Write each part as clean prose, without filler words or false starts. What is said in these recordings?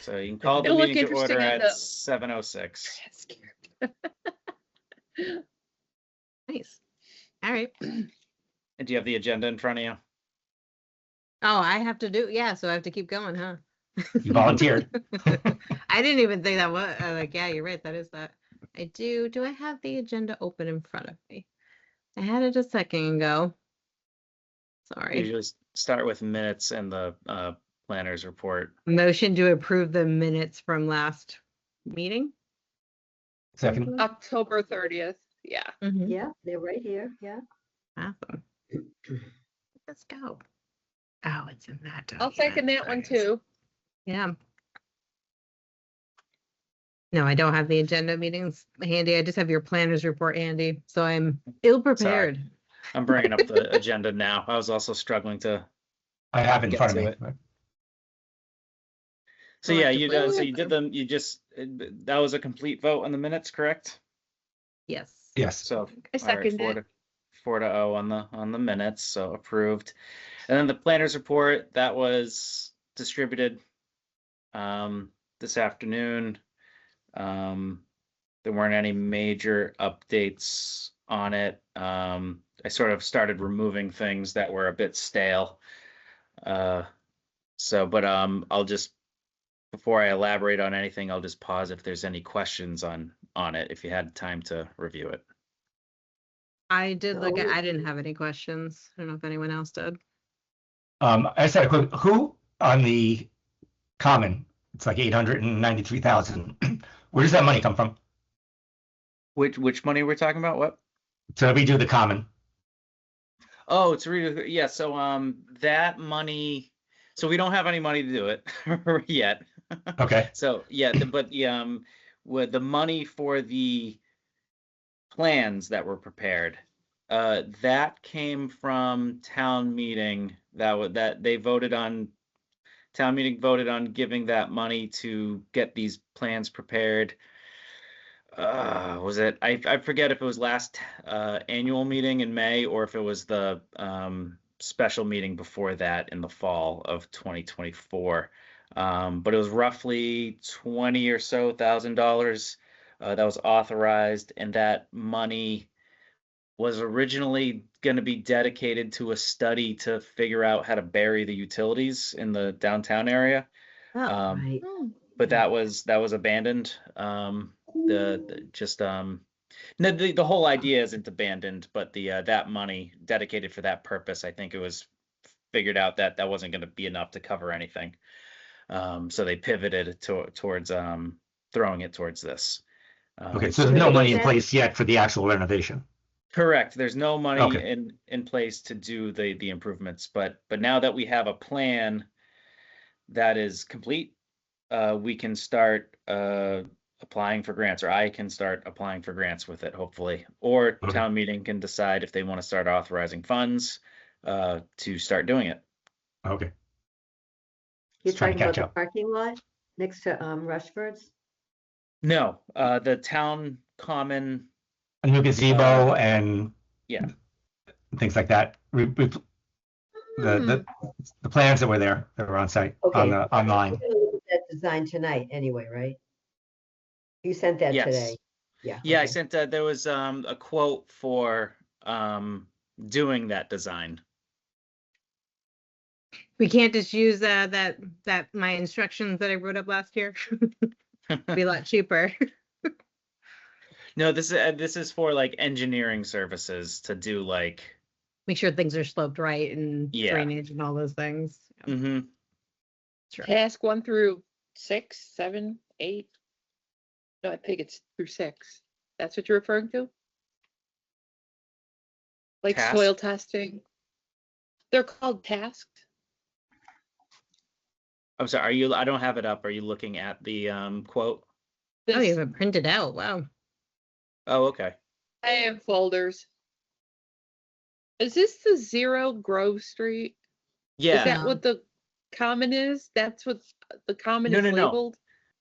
So you can call the It'll look meeting to interesting order in at the- 7:06. Nice. All right. And do you have the agenda in front of you? Oh, I have to do, yeah, so I have to keep going, huh? You volunteered. I didn't even think that was, like, yeah, you're right, that is that. I do I have the agenda open in front of me? I had it a second ago. Sorry. Usually start with minutes and the planner's report. Motion to approve the minutes from last meeting? Second. October 30th. Yeah. Mhm. Yeah, they're right here. Yeah. Awesome. Let's go. Oh, it's in that. I'll second that one document. too. Yeah. No, I don't have the agenda meetings handy. I just have your planner's report handy, so I'm ill prepared. I'm bringing up the agenda now. I was also struggling to. I have it in Get front of to me. it. So yeah, you Collectively. so you did them. You just that was a complete vote on the minutes, correct? Yes. Yes. So I all right, second it. 4-0 on the minutes, so approved. And then the planner's report that was distributed this afternoon. There weren't any major updates on it. I sort of started removing things that were a bit stale. But I'll just, before I elaborate on anything, I'll just pause if there's any questions on it, if you had time to review it. I did look at, No. I didn't have any questions. I don't know if anyone else did. I said, a quick, who on the common, it's like 893,000. Where does that money come from? Which money we're talking about? What? To redo the common. Oh, it's really, yeah. So that money. So we don't have any money to do it yet. Okay. So yeah, with the money for the plans that were prepared, that came from town meeting. That they voted on. Town meeting voted on giving that money to get these plans prepared. Was it? I forget if it was last annual meeting in May or if it was the special meeting before that in the fall of 2024. But it was roughly $20,000 or so that was authorized, and that money was originally going to be dedicated to a study to figure out how to bury the utilities in the downtown area. Oh, Right. But that was abandoned. No, the whole idea isn't abandoned, but that money dedicated for that purpose, I think it was figured out that wasn't going to be enough to cover anything. So they pivoted towards throwing it towards this. Okay. So there's no money in place yet for the actual renovation. Correct. There's no money Okay. in place to do the improvements, but now that we have a plan that is complete, we can start applying for grants, or I can start applying for grants with it, hopefully. Or Okay. town meeting can decide if they want to start authorizing funds to start doing it. Okay. You're Just trying to talking about catch the up. parking lot next to Rushford's? No, the town common. A new gazebo and Yeah. things like that. The plans that were there that were on site Okay. on the online. We're gonna look at that design tonight anyway, right? You sent that Yes. today. Yeah. Yeah, I okay. sent there was a quote for doing that design. we can't just use that my instructions that I wrote up last year. Be a lot cheaper. No, this is for like engineering services to do like. Make sure things are sloped right and Yeah. drainage and all those things. Yeah, Mhm. sure. Task 1 through 6, 7, 8. No, I think it's through 6. That's what you're referring to? Like Task? soil testing. They're called tasks. I'm sorry. I don't have it up. Are you looking at the quote? Oh, you This- have it printed out. Wow. Oh, okay. I have folders. Is this the 0 Grove Street? Yeah. Is that what the common is? That's what the common No, is no, no. labeled?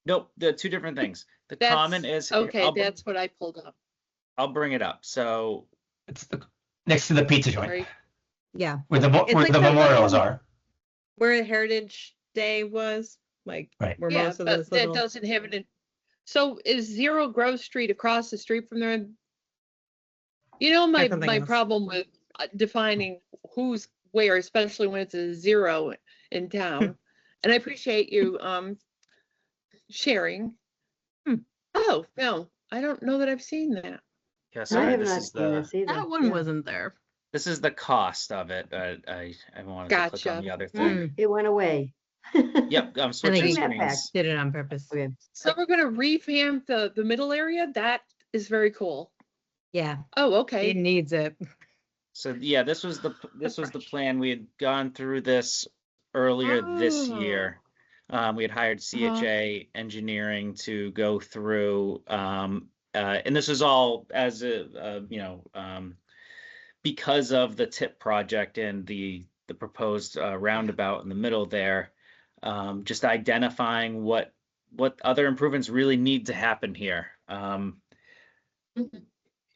Nope. The two different things. The That's- common is Okay, that's what I pulled up. I'll bring it up. So It's next to the pizza joint Sorry. Yeah. where It's where like the the memorials little- are. Where Heritage Day was like Right. where Yeah, most of but those that little. doesn't have it in. So is 0 Grove Street across the street from there? You know, my, That's something my else. problem with defining who's where, especially when it's a 0 in town. And I appreciate you, sharing. Hmm. Oh, no, I don't know that I've seen that. Yeah, I sorry, have this not is seen the this either. That one Yeah. wasn't there. this is the cost of it. I wanted to click on Gotcha. the other Oh, thing. Mm. it went away. Yep, I'm I think switching he Bring that back. screens. did it on purpose. Okay. So we're gonna revamp the middle area? That is very cool. Yeah, Oh, it okay. needs it. So yeah, this was the Fresh. plan. We had gone through this earlier this Oh. year. We had hired CHA Engineering to go through, and this is all as because of the TIP project and the proposed roundabout in the middle there, just identifying what other improvements really need to happen here. Mhm.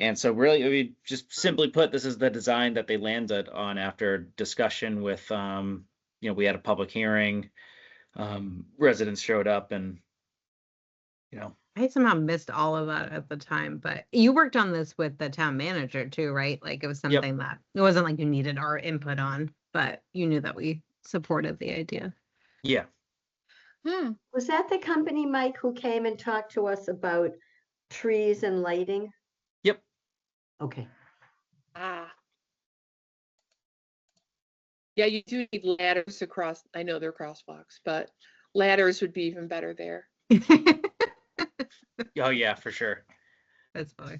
And so really, we just simply put, this is the design that they landed on after discussion with, we had a public hearing, residents showed up and, I somehow missed all of that at the time, but you worked on this with the town manager too, right? Like it was Yep. something that it wasn't like you needed our input on, but you knew that we supported the idea. yeah, Hmm. Was that the company, Mike, who came and talked to us about trees and lighting? yep. Okay. Ah. Yeah, you do need ladders across. I know they're crosswalks, but ladders would be even better there. Oh yeah, for sure. That's funny.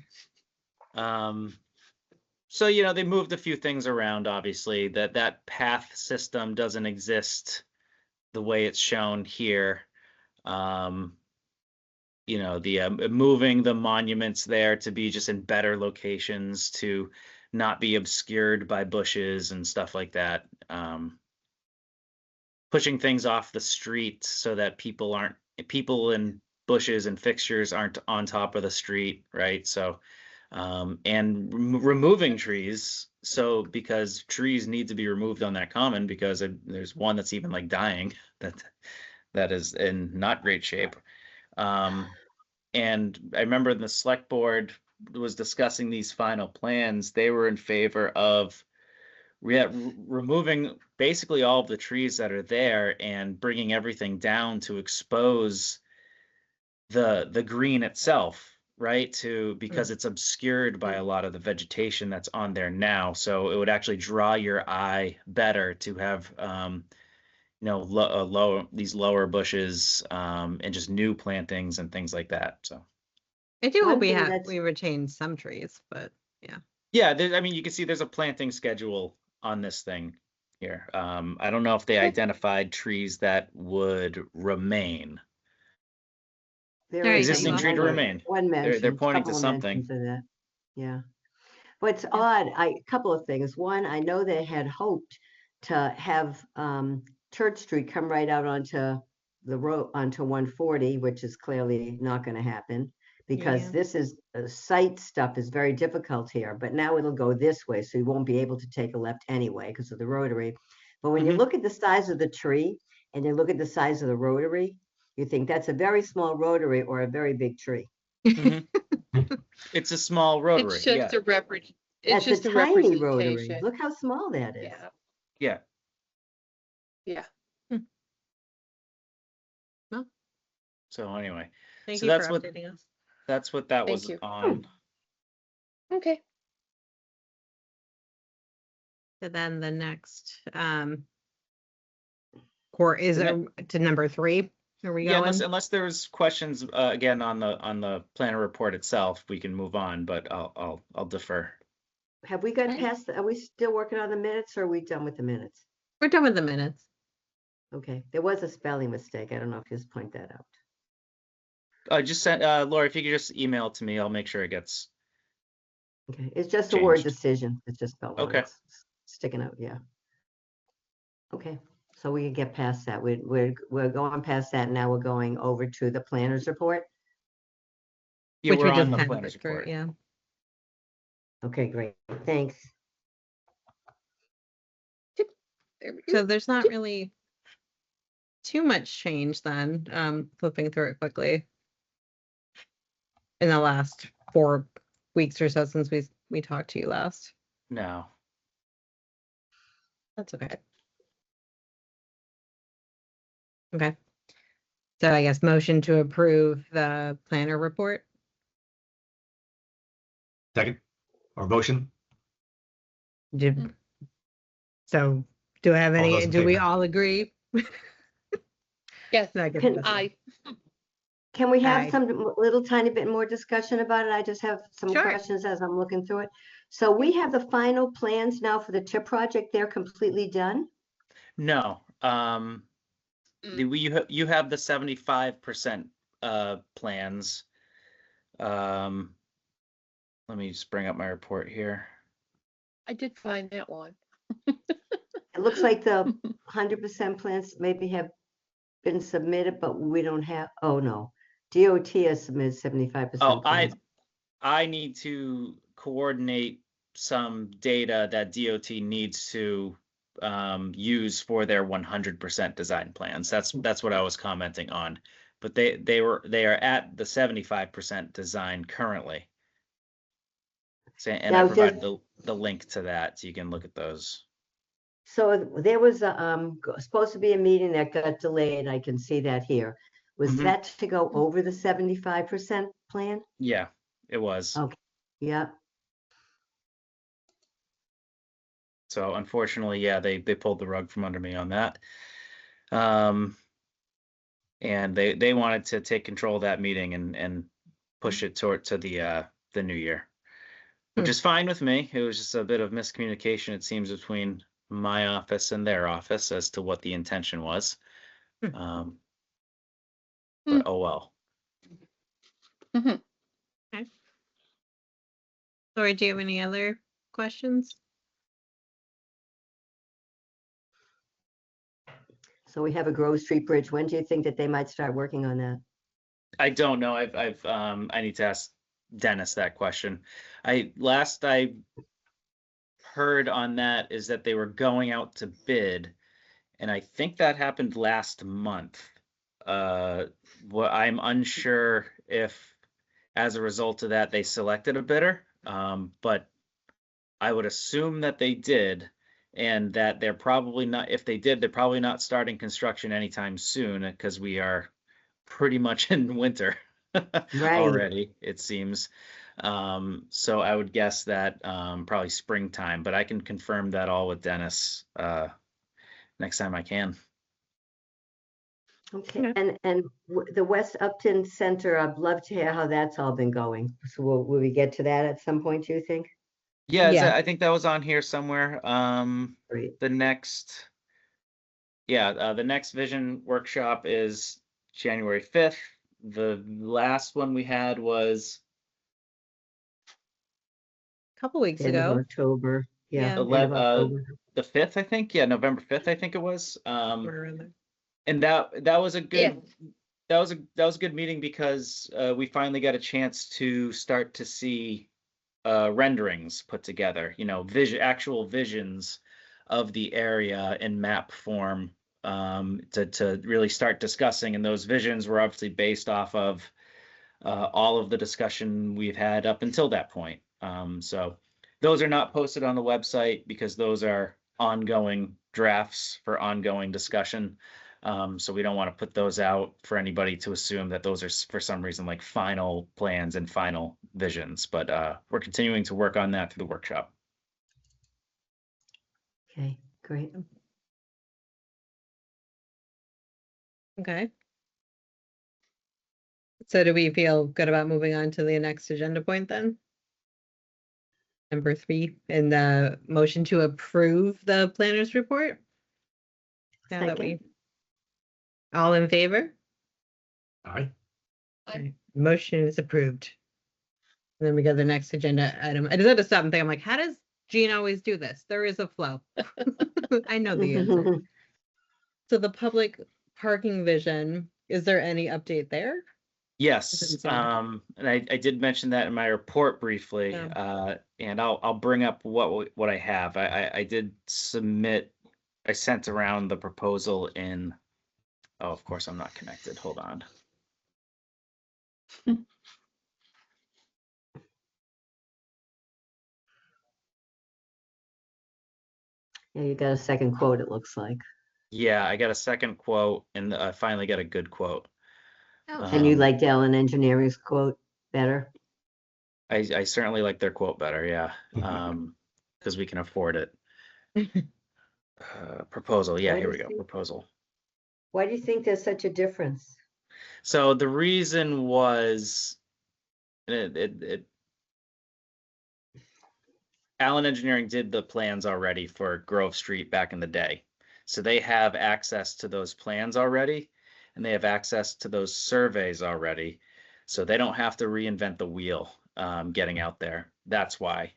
So, they moved a few things around, obviously, that path system doesn't exist the way it's shown here. The moving the monuments there to be just in better locations to not be obscured by bushes and stuff like that. Pushing things off the street so that people and bushes and fixtures aren't on top of the street, right? So, and removing trees. So because trees need to be removed on that common because there's one that's even like dying that is in not great shape. And I remember the select board was discussing these final plans. They were in favor of removing basically all of the trees that are there and bringing everything down to expose the green itself, right? Because it's obscured by a lot of the vegetation that's on there now. So it would actually draw your eye better to have these lower bushes and just new plantings and things like that. So I do One hope thing that's- we retain some trees, but yeah, you can see there's a planting schedule on this thing here. I don't know if they identified trees that would remain. There There you is go. Existing Well, tree to one- remain. One They're mention. pointing to couple of something. mentions of that. Yeah. What's odd, a couple of things. One, I know they had hoped to have Church Street come right out onto the road, onto 140, which is clearly not going to happen because Yeah. this is site stuff is very difficult here, but now it'll go this way, so you won't be able to take a left anyway because of the rotary. But when you Mhm. look at the size of the tree and you look at the size of the rotary, you think that's a very small rotary or a very big tree. Mhm. It's a small rotary. It's just Yeah. it's That's just a a tiny rotary. representation. Look how small that is. Yeah, Yeah. yeah. So anyway, thank So you for that's what- updating us. that's what that Thank was you. on. Okay. So then the next core is The to number 3. Are we Yeah, going? unless there's questions again on the planner report itself, we can move on. But I'll defer. Have we gotten Okay. past, are we still working on the minutes or are we done with the minutes? We're done with the minutes. Okay, there was a spelling mistake. I don't know if you just point that out. I just sent Laura. If you could just email it to me, I'll make sure it gets. Okay, it's just a word Changed. decision. It's just spelled wrong. Okay. It's sticking out, yeah. Okay, so we can get past that. We're going past that. Now we're going over to the planner's report. Yeah, which we're we on just the kind of planner's went through, report. yeah. Okay, great. Thanks. There we So go. there's not really too much change then, flipping through it quickly. In the last 4 weeks or so since we talked to you last. No. That's okay. Okay. So I guess motion to approve the planner report. Second, or motion? Did, so do I have All those any, in do we favor? all agree? Yes, I guess Can- that's- Can we have Aye. some little tiny bit more discussion about it? I just have some Sure. questions as I'm looking through it. So we have the final plans now for the TIP project. They're completely done? No. You have the 75% plans. Let me just bring up my report here. I did find that one. It looks like the 100% plans maybe have been submitted, but we don't have, oh no. DOT has submitted 75% Oh, plans. I need to coordinate some data that DOT needs to use for their 100% design plans. That's what I was commenting on. But they are at the 75% design currently. So, and I Now, provided the link to that so you can look at those. So there was supposed to be a meeting that got delayed. I can see that here. Was Mhm. that to go over the 75% plan? Yeah, it was. Okay. Yeah. So unfortunately, yeah, they pulled the rug from under me on that. And they wanted to take control of that meeting and push it to the new year, which is fine with me. It was just a bit of miscommunication, it seems, between my office and their office as to what the intention was. But oh well. Lori, do you have any other questions? So we have a Grove Street Bridge. When do you think that they might start working on that? I don't know. I need to ask Dennis that question. Last I heard on that is that they were going out to bid, and I think that happened last month. What I'm unsure if, as a result of that, they selected a bidder. But I would assume that they did, and that they're probably not. If they did, they're probably not starting construction anytime soon because we are pretty much in winter already, it seems. So I would guess that probably springtime, but I can confirm that all with Dennis next time I can. Okay. And the West Upton Center, I'd love to hear how that's all been going. So will we get to that at some point, do you think? Yeah, I think that was on here somewhere. Great. The next vision workshop is January 5th. The last one we had was A couple weeks End of ago. October. Yeah. Yeah. End of October. the 5th, I think. Yeah, November 5th, I think it was. We're in there. And that was a good Yeah. that was a good meeting because we finally got a chance to start to see renderings put together, actual visions of the area in map form, to really start discussing. And those visions were obviously based off of all of the discussion we've had up until that point. So those are not posted on the website because those are ongoing drafts for ongoing discussion. So we don't want to put those out for anybody to assume that those are for some reason like final plans and final visions, but we're continuing to work on that through the workshop. Okay, great. Okay. So do we feel good about moving on to the next agenda point then? Number 3, in the motion to approve the planner's report? Now that we, all in favor? Aye. Okay, motion is approved. And then we go to the next agenda item. I just had to stop and think, I'm like, how does Jean always do this? There is a flow. I know the answer. So the public parking vision, is there any update there? Yes, and I did mention that in my report briefly, and I'll bring up what I have. I did submit. I sent around the proposal in Oh, of course I'm not connected. Hold on. Yeah, you got a second quote, it looks like. Yeah, I got a second quote and I finally got a good quote. Oh, And you Um, liked Allen Engineering's quote better? I certainly like their quote better, yeah. Because we can afford it. Proposal, yeah, Why here do we you go, think- proposal. Why do you think there's such a difference? So the reason was it Allen Engineering did the plans already for Grove Street back in the day. So they have access to those plans already, and they have access to those surveys already. So they don't have to reinvent the wheel getting out there. That's why.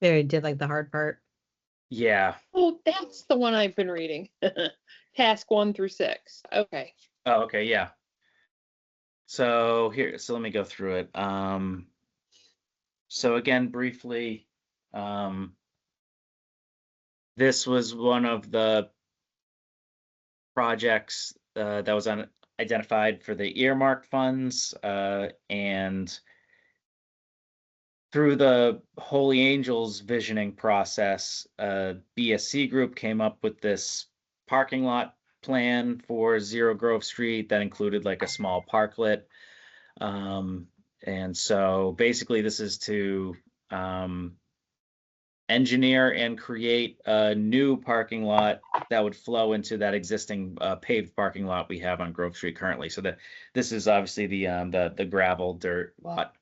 they did like the hard part. Yeah. Oh, that's the one I've been reading. Task 1 through 6. Okay. Oh, okay, yeah. So let me go through it. So again, briefly, this was one of the projects that was identified for the earmark funds, and through the Holy Angels visioning process, BSC Group came up with this parking lot plan for Zero Grove Street that included like a small parklet. And so basically this is to engineer and create a new parking lot that would flow into that existing paved parking lot we have on Grove Street currently. So this is obviously the gravel dirt lot.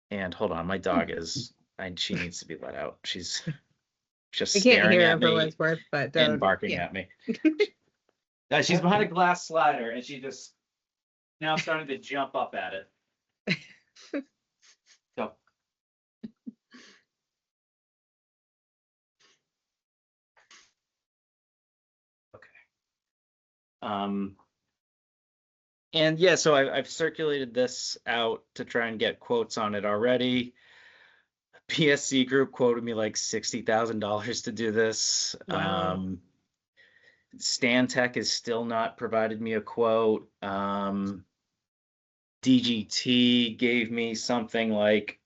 And hold on, my dog is she needs to be let out. She's just I can't staring hear at her for me what it's worth, but and barking yeah. at me. She's behind a glass slider and she just now starting to jump up at it. So okay. And yeah, so I've circulated this out to try and get quotes on it already. PSC Group quoted me like $60,000 to do this. Wow. Stantec has still not provided me a quote. DGT gave me something like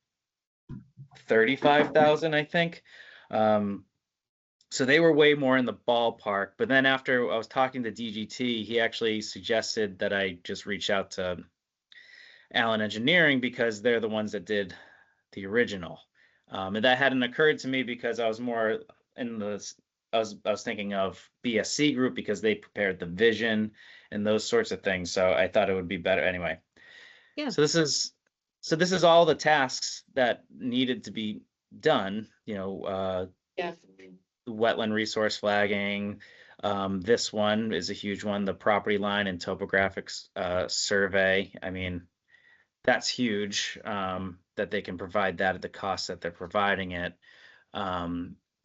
35,000, I think. So they were way more in the ballpark. But then after I was talking to DGT, he actually suggested that I just reach out to Allen Engineering because they're the ones that did the original. And that hadn't occurred to me because I was more in the I was thinking of BSC Group because they prepared the vision and those sorts of things. So I thought it would be better anyway. Yeah. So this is all the tasks that needed to be done. Yeah. Wetland resource flagging. This one is a huge one, the property line and topographics survey. I mean, that's huge that they can provide that at the cost that they're providing it.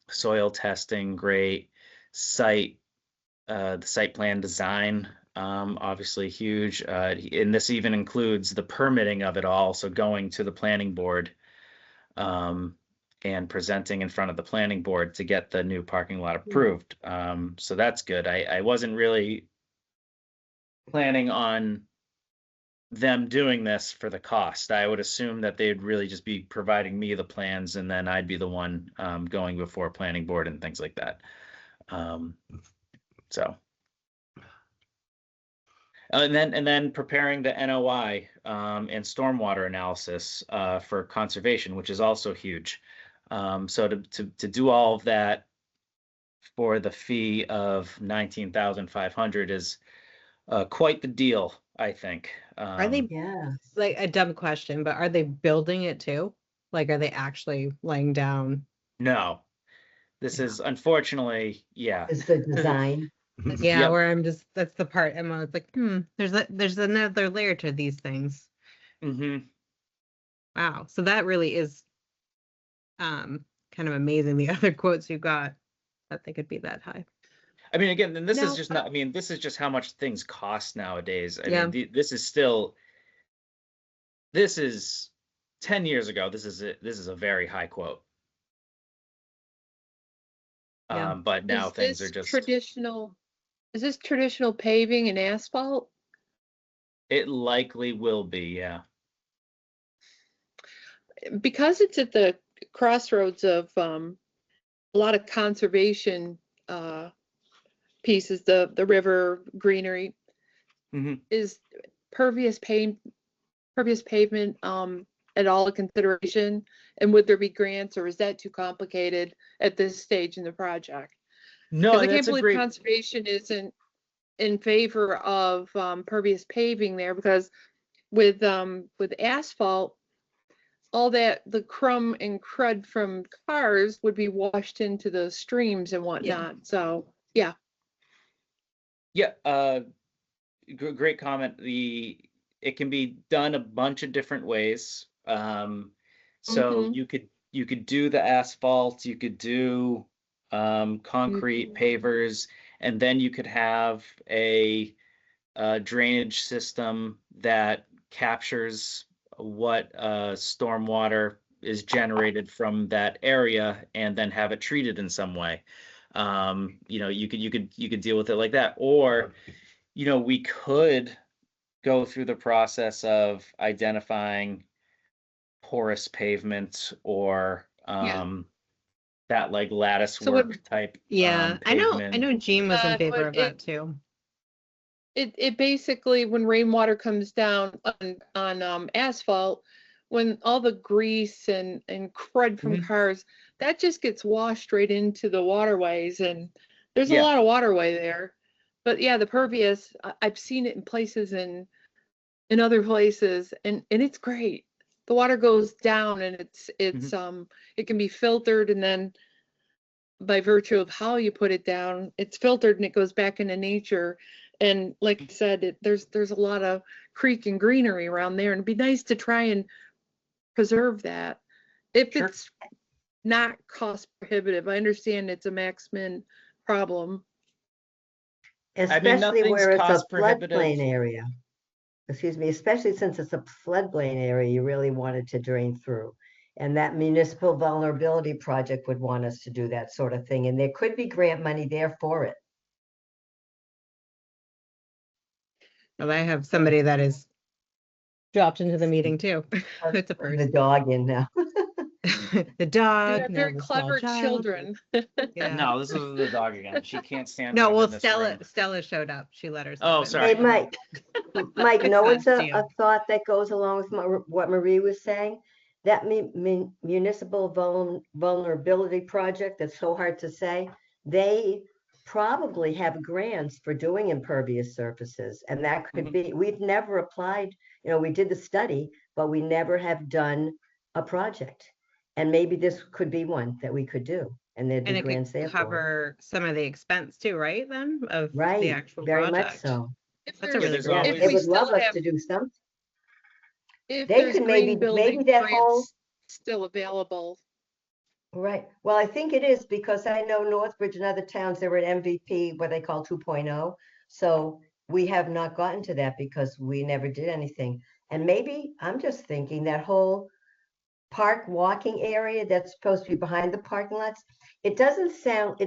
Soil testing, great. The site plan design, obviously huge. And this even includes the permitting of it all. So going to the planning board and presenting in front of the planning board to get the new parking lot approved. So that's good. I wasn't really planning on them doing this for the cost. I would assume that they'd really just be providing me the plans and then I'd be the one going before planning board and things like that. So. And then preparing the NOI and stormwater analysis for conservation, which is also huge. So to do all of that for the fee of 19,500 is quite the deal, I think. Are they Yeah. like a dumb question, but are they building it too? Like, are they actually laying down? No, this is unfortunately, yeah. It's the design. Yeah, Yep. where I'm just, that's the part I'm always like, there's another layer to these things. Hmm. Wow. So that really is kind of amazing. The other quotes you got that they could be that high. I mean, again, and this is No, just not, I mean, this is just how much things cost nowadays. I Yeah. mean, this is 10 years ago. This is a very high quote. Yeah. But now Is things are this just, traditional Is this traditional paving and asphalt? It likely will be, yeah. Because it's at the crossroads of a lot of conservation pieces, the river greenery, Mhm. is pervious pavement at all a consideration? And would there be grants, or is that too complicated at this stage in the project? No, Because I can't that's a believe great. conservation isn't in favor of pervious paving there, because with asphalt, all that, the crumb and crud from cars would be washed into the streams and whatnot. So, yeah. Yeah, great comment. It can be done a bunch of different ways. So Mhm. you could do the asphalt, you could do concrete pavers, and then you could have a drainage system that captures what stormwater is generated from that area, and then have it treated in some way. You could deal with it like that, or we could go through the process of identifying porous pavement or Yeah. that like lattice So what- work type Yeah, I know pavement. Jean was in But favor of that it- too. It basically, when rainwater comes down on asphalt, when all the grease and crud from Mhm. cars, that just gets washed right into the waterways, and there's a Yeah. lot of waterway there. But yeah, the pervious, I've seen it in places and in other places, and it's great. The water goes down, and it can be filtered, and then by virtue of how you put it down, it's filtered and it goes back into nature. And like I said, there's a lot of creek and greenery around there, and it'd be nice to try and preserve that if Sure. it's not cost prohibitive. I understand it's a Max Min problem. Especially nothing's where it's a cost prohibitive. floodplain area. Excuse me, especially since it's a floodplain area, you really want it to drain through. And that municipal vulnerability project would want us to do that sort of thing. And there could be grant money there for it. Well, I have somebody that is dropped into the meeting too. It's a The first. dog in now. The dog. They're no, very the small clever child. children. Yeah. No, this is the dog again. She can't stand. No, being well, in this Stella room. showed up. She let herself Oh, in. sorry. Hey, Mike, know what's Thanks, a thought that goes along with what Marie was saying? That municipal vulnerability project, that's so hard to say, they probably have grants for doing impervious surfaces. And that could Mhm. be, we've never applied, we did the study, but we never have done a project. And maybe this could be one that we could do, and there'd And be it grants could there for it. cover some of the expense too, right? Then of the Right, actual very much project. so. If That's a there's- really there's great Yeah, always- if they we would still love us have- to do something. If They there's could green maybe building that grants whole- still available. Right. Well, I think it is, because I know Northbridge and other towns, they were at MVP, what they call 2.0. So we have not gotten to that because we never did anything. And maybe, I'm just thinking, that whole park walking area that's supposed to be behind the parking lots, it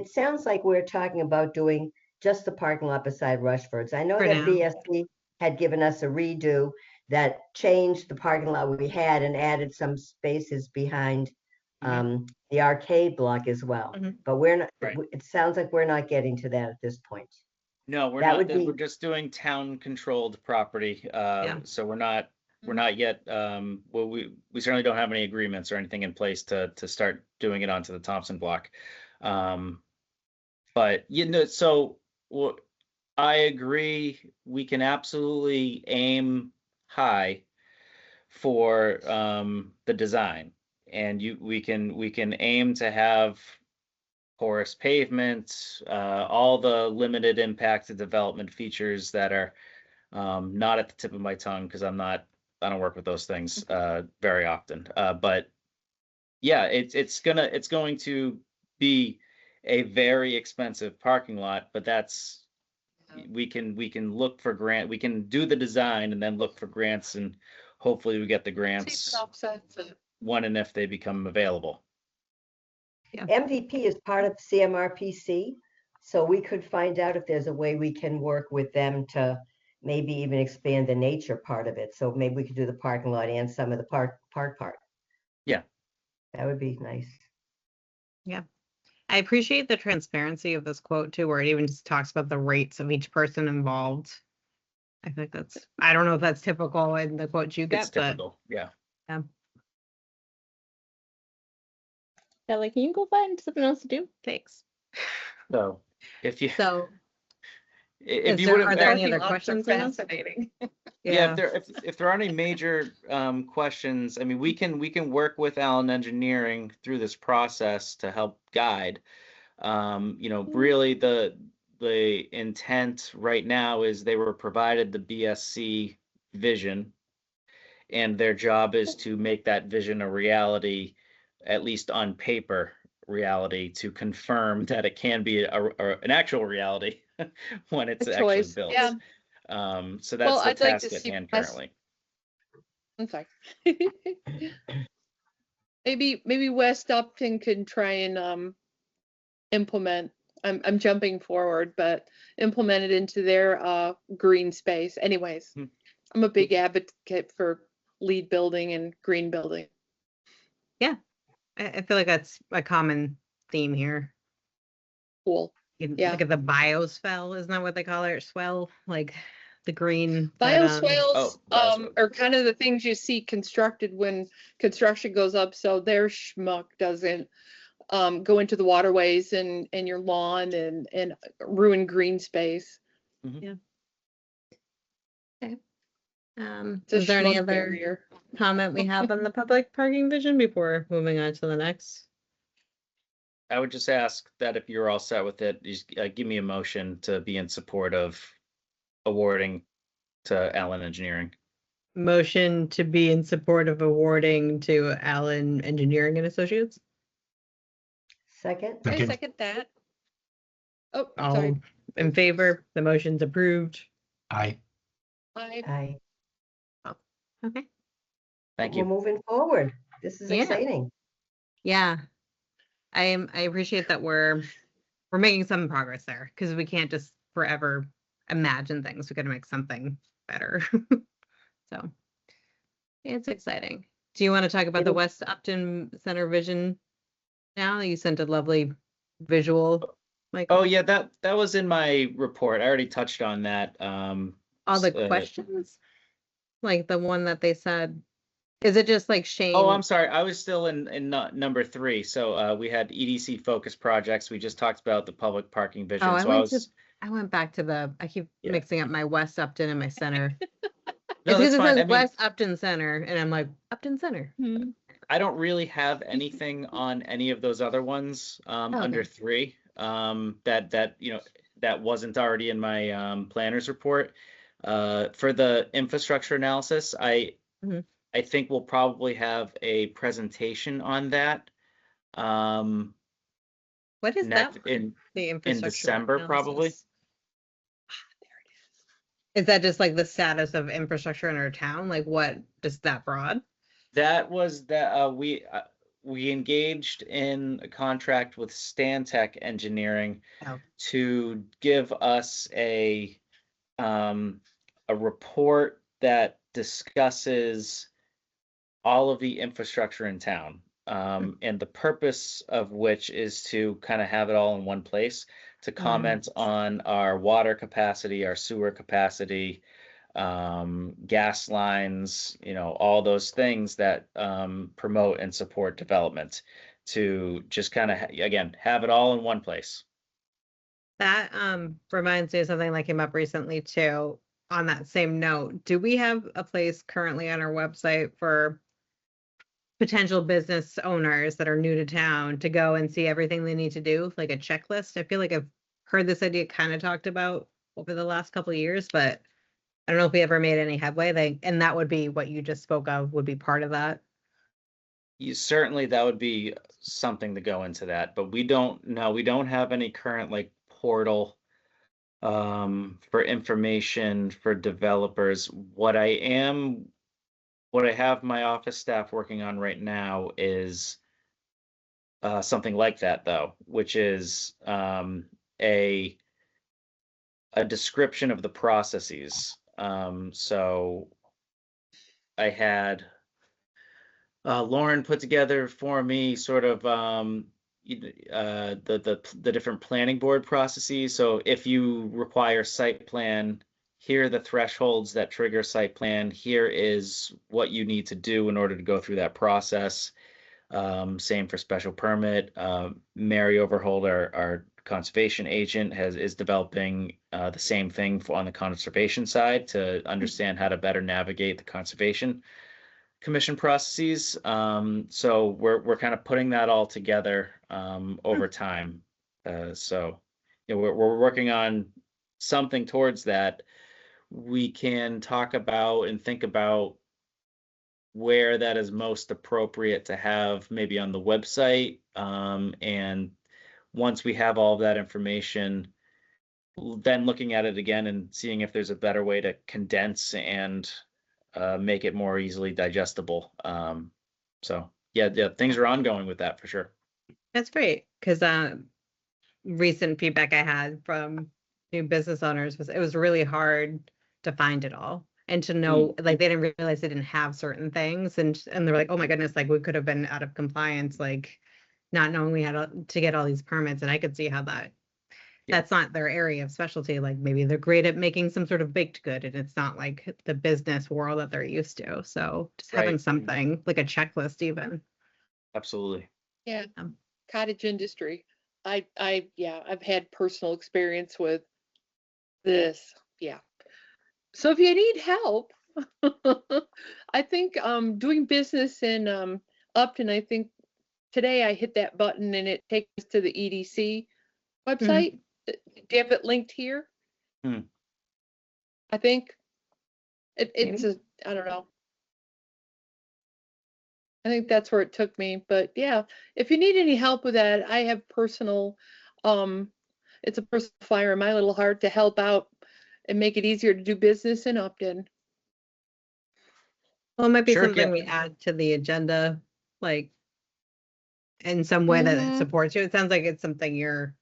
sounds like we're talking about doing just the parking lot beside Rushford's. I know For that now. VSC had given us a redo that changed the parking lot we had and added some spaces behind the arcade block as well. Mhm. But we're not, Right. it sounds like we're not getting to that at this point. No, we're That not. would be- We're just doing town-controlled property. So we're not yet. Well, we certainly don't have any agreements or anything in place to start doing it onto the Thompson block. But so I agree. We can absolutely aim high for the design, and we can aim to have porous pavement, all the limited impact development features that are not at the tip of my tongue, because I don't work with those things very often. But yeah, it's going to be a very expensive parking lot, but we can look for we can do the design and then look for grants, and hopefully we get the See if grants it offsets it. when and if they become available. MVP is part of CMRPC. So we could find out if there's a way we can work with them to maybe even expand the nature part of it. So maybe we could do the parking lot and some of the park part. Yeah. That would be nice. I appreciate the transparency of this quote too, where it even just talks about the rates of each person involved. I think I don't know if that's typical in the quotes you It's get, but typical. Yeah. Kelly, can you go find something else to do? Thanks. So if you So, if is you there, wouldn't are there any Parking other lots are questions on this? fascinating. yeah, if there aren't any major questions, I mean, we can work with Allen Engineering through this process to help guide. Really the intent right now is they were provided the BSC vision, and their job is to make that vision a reality, at least on paper reality, to confirm that it can be an actual reality when it's A actually choice, built. yeah. So that's Well, the I'd like to task at see hand West- currently. I'm sorry. Maybe West Upton can try and implement. I'm jumping forward, but implement it into their green space. Anyways, Hmm. I'm a big advocate for lead building and green building. I feel like that's a common theme here. Cool. Look at the bioswale, isn't that what they call it? Swell, like the green. Bioswales bioswale. are kind of the things you see constructed when construction goes up, so their schmuck doesn't go into the waterways and your lawn and ruin green space. It's a Is there any schmuck other barrier. comment we have on the public parking vision before moving on to the next? I would just ask that if you're all set with it, just give me a motion to be in support of awarding to Allen Engineering. Motion to be in support of awarding to Allen Engineering and Associates. Second? I Second. second that. Oh, All sorry. in favor? The motion's approved. I I Okay. Thank We're you. moving forward. This is Yeah. exciting. Yeah. I appreciate that we're making some progress there, because we can't just forever imagine things. We got to make something better. So it's exciting. Do you want to talk about the It'll- West Upton Center vision now? You sent a lovely visual, like Oh yeah, that was in my report. I already touched on that. all the uh, questions, like the one that they said. Is it just like Shane? Oh, I'm sorry. I was still in number 3. So we had EDC focus projects. We just talked about the public parking vision. Oh, So I went back to I keep Yeah. mixing up my West Upton and my center. No, It's that's because it fine. says I mean, West Upton Center, and I'm like, Upton Center. I don't really have anything on any of those other ones under Okay. 3 that wasn't already in my planner's report. For the infrastructure analysis, Mhm. I think we'll probably have a presentation on that What is next that? in The infrastructure December, probably. analysis? Is that just like the status of infrastructure in our town? Like what, just that broad? That was that we engaged in a contract with Stantec Engineering Oh. to give us a report that discusses all of the infrastructure in town. And the purpose of which is to kind of have it all in one place to comment on our water capacity, our sewer capacity, gas lines, all those things that promote and support development, to just kind of, again, have it all in one place. That reminds me of something that came up recently too. On that same note, do we have a place currently on our website for potential business owners that are new to town to go and see everything they need to do, like a checklist? I feel like I've heard this idea kind of talked about over the last couple of years, but I don't know if we ever made any headway. And that would be what you just spoke of, would be part of that. Certainly that would be something to go into that, but we don't have any current like portal for information for developers. What I have my office staff working on right now is something like that, though, which is a description of the processes. So I had Lauren put together for me sort of the different planning board processes. So if you require site plan, here are the thresholds that trigger site plan. Here is what you need to do in order to go through that process. Same for special permit. Mary Overhold, our conservation agent, is developing the same thing on the conservation side to understand how to better navigate the conservation commission processes. So we're kind of putting that all together over time. So we're working on something towards that. We can talk about and think about where that is most appropriate to have maybe on the website. And once we have all of that information, then looking at it again and seeing if there's a better way to condense and make it more easily digestible. So yeah, things are ongoing with that for sure. That's great, because recent feedback I had from new business owners was it was really hard to find it all and to know, like, they didn't realize they didn't have certain things, and they're like, oh my goodness, like we could have been out of compliance, like not knowing we had to get all these permits. And I could see how that's not their area of specialty. Like maybe they're great at making some sort of baked good, and it's not like the business world that they're used to. So just having Right. something like a checklist even. Absolutely. Yeah, cottage industry. I've had personal experience with this. Yeah. So if you need help, I think doing business in Upton, I think today I hit that button and it takes us to the EDC website. Do you have it linked here? Hmm. I think it's I don't know. I think that's where it took me. But yeah, if you need any help with that, I have personal, it's a personal fire in my little heart to help out and make it easier to do business in Upton. Well, it might be Sure, something yeah. we add to the agenda, like in some way that it Mhm. supports you. It sounds like it's something your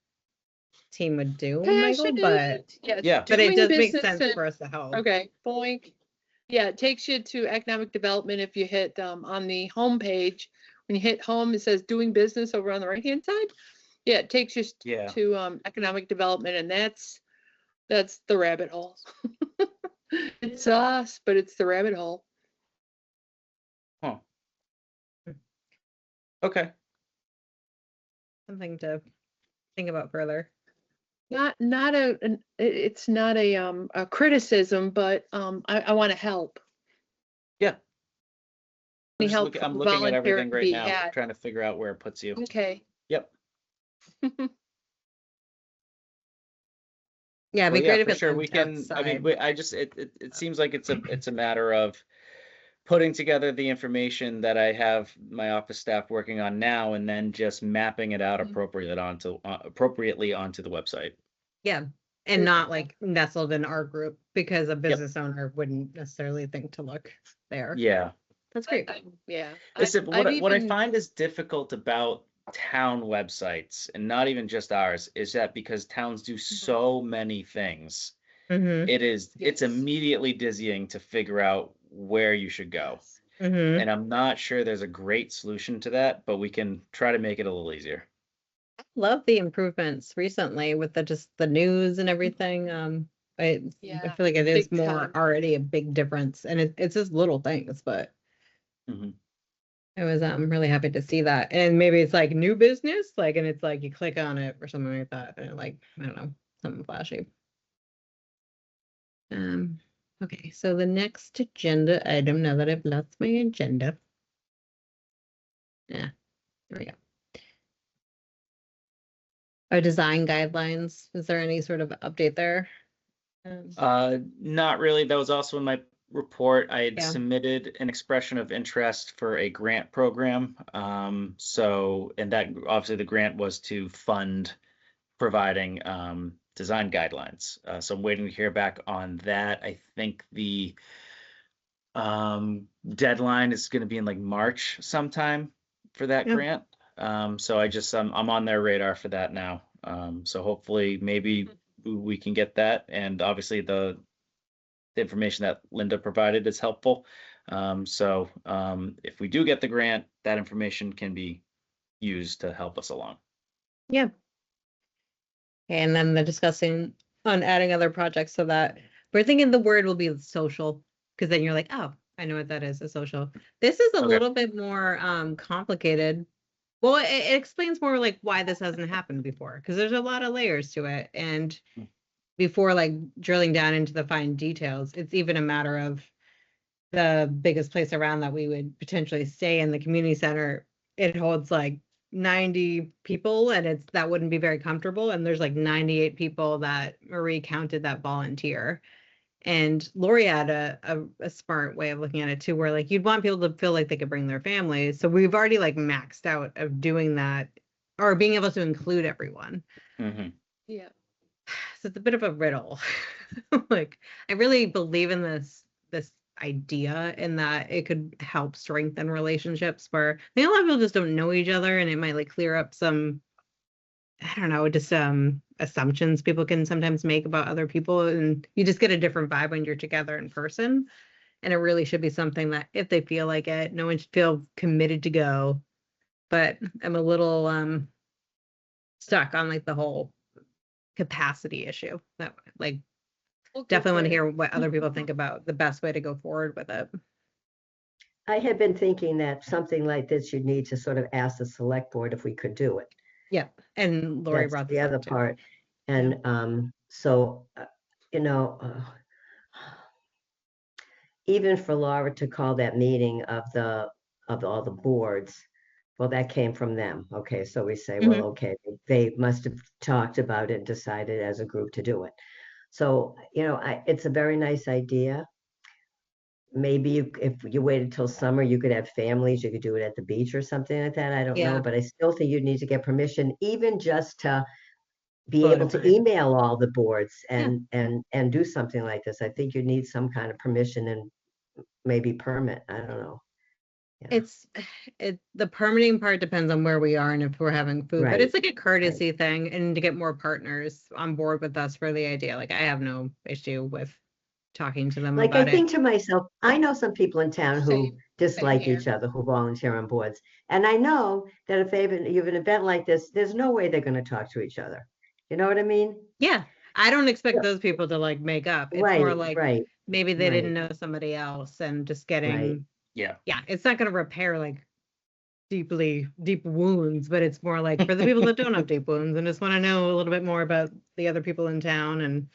team would do, Michael, Passionate. but Yeah. but it doing does make business sense in- for us to help. Okay, boink. Yeah, it takes you to economic development. If you hit on the home page, when you hit home, it says doing business over on the right-hand side. Yeah, it takes you Yeah. to economic development, and that's the rabbit hole. It's us, but it's the rabbit hole. Huh. Okay. Something to think about further. It's not a criticism, but I want to help. Yeah. Any help I'm from looking at everything volunteering right be now, had. trying to figure out where it puts you. Okay. Yep. Yeah, it'd Well, be yeah, great if for it sure. We lived can, I mean, outside. I just, it seems like it's a matter of putting together the information that I have my office staff working on now, and then just mapping it out Mhm. appropriately onto the website. Yeah, and not like nestled in our group, because a Yep. business owner wouldn't necessarily think to look there. Yeah. That's great. Yeah. Listen, what I've I even- find is difficult about town websites, and not even just ours, is that because towns do so many things, Mm-hmm. it's Yes. immediately dizzying to figure out where you should go. Yes. Mm-hmm. And I'm not sure there's a great solution to that, but we can try to make it a little easier. Love the improvements recently with just the news and everything. I Yeah, feel like it is big more time. already a big difference, and it's just little things, but Mhm. I was really happy to see that. And maybe it's like new business, like, and it's like you click on it or something like that, and like, I don't know, something flashy. Okay, so the next agenda item, now that I've lost my agenda. Yeah, there we go. Our design guidelines, is there any sort of update there? Not really. That was also in my report. I had Yeah. submitted an expression of interest for a grant program. So, and that obviously the grant was to fund providing design guidelines. So I'm waiting to hear back on that. I think the deadline is going to be in like March sometime for that Yeah. grant. So I'm on their radar for that now. So hopefully maybe we can get that. And obviously the information that Linda provided is helpful. So if we do get the grant, that information can be used to help us along. Yeah. And then the discussing on adding other projects so that we're thinking the word will be social, because then you're like, oh, I know what that is, a social. This is a Okay. little bit more complicated. Well, it explains more like why this hasn't happened before, because there's a lot of layers to it. And before like drilling down into the fine details, it's even a matter of the biggest place around that we would potentially stay in the community center. It holds like 90 people, and that wouldn't be very comfortable. And there's like 98 people that Marie counted that volunteer. And Lori had a smart way of looking at it too, where like you'd want people to feel like they could bring their families. So we've already like maxed out of doing that, or being able to include everyone. Mhm. Yeah. So it's a bit of a riddle. Like I really believe in this idea, and that it could help strengthen relationships where I think a lot of people just don't know each other, and it might like clear up some, I don't know, just assumptions people can sometimes make about other people, and you just get a different vibe when you're together in person. And it really should be something that if they feel like it, no one should feel committed to go. But I'm a little stuck on like the whole capacity issue. That like We'll get definitely want to there. hear what other people think about the best way to go forward with it. I had been thinking that something like this, you'd need to sort of ask the select board if we could do it. Yeah. And Lori That's brought the this other up too. part. And so, you know, even for Laura to call that meeting of all the boards, well, that came from them. Okay, so we say, well, okay, they must have talked about it and decided as a group to do it. So, you know, it's a very nice idea. Maybe if you waited till summer, you could have families, you could do it at the beach or something like that. I don't Yeah. know, but I still think you'd need to get permission, even just to be Vote able to on it. email all the boards and do something like this. I think you need some kind of permission and maybe permit. I don't know. Yeah. The permitting part depends on where we are and if we're having food, but Right, it's like a courtesy thing, and to get more partners on board with us for the idea. Like I have no issue with talking to them Like I about think it. to myself, I know some people in town who Same dislike here. each other, who volunteer on boards. And I know that if you have an event like this, there's no way they're going to talk to each other. You know what I mean? Yeah. I don't expect Yeah. those people to like make up. It's more like Right, maybe they didn't right, know somebody else, and just right. getting, Yeah. yeah, it's not going to repair like deep wounds, but it's more like for the people that don't have deep wounds and just want to know a little bit more about the other people in town, and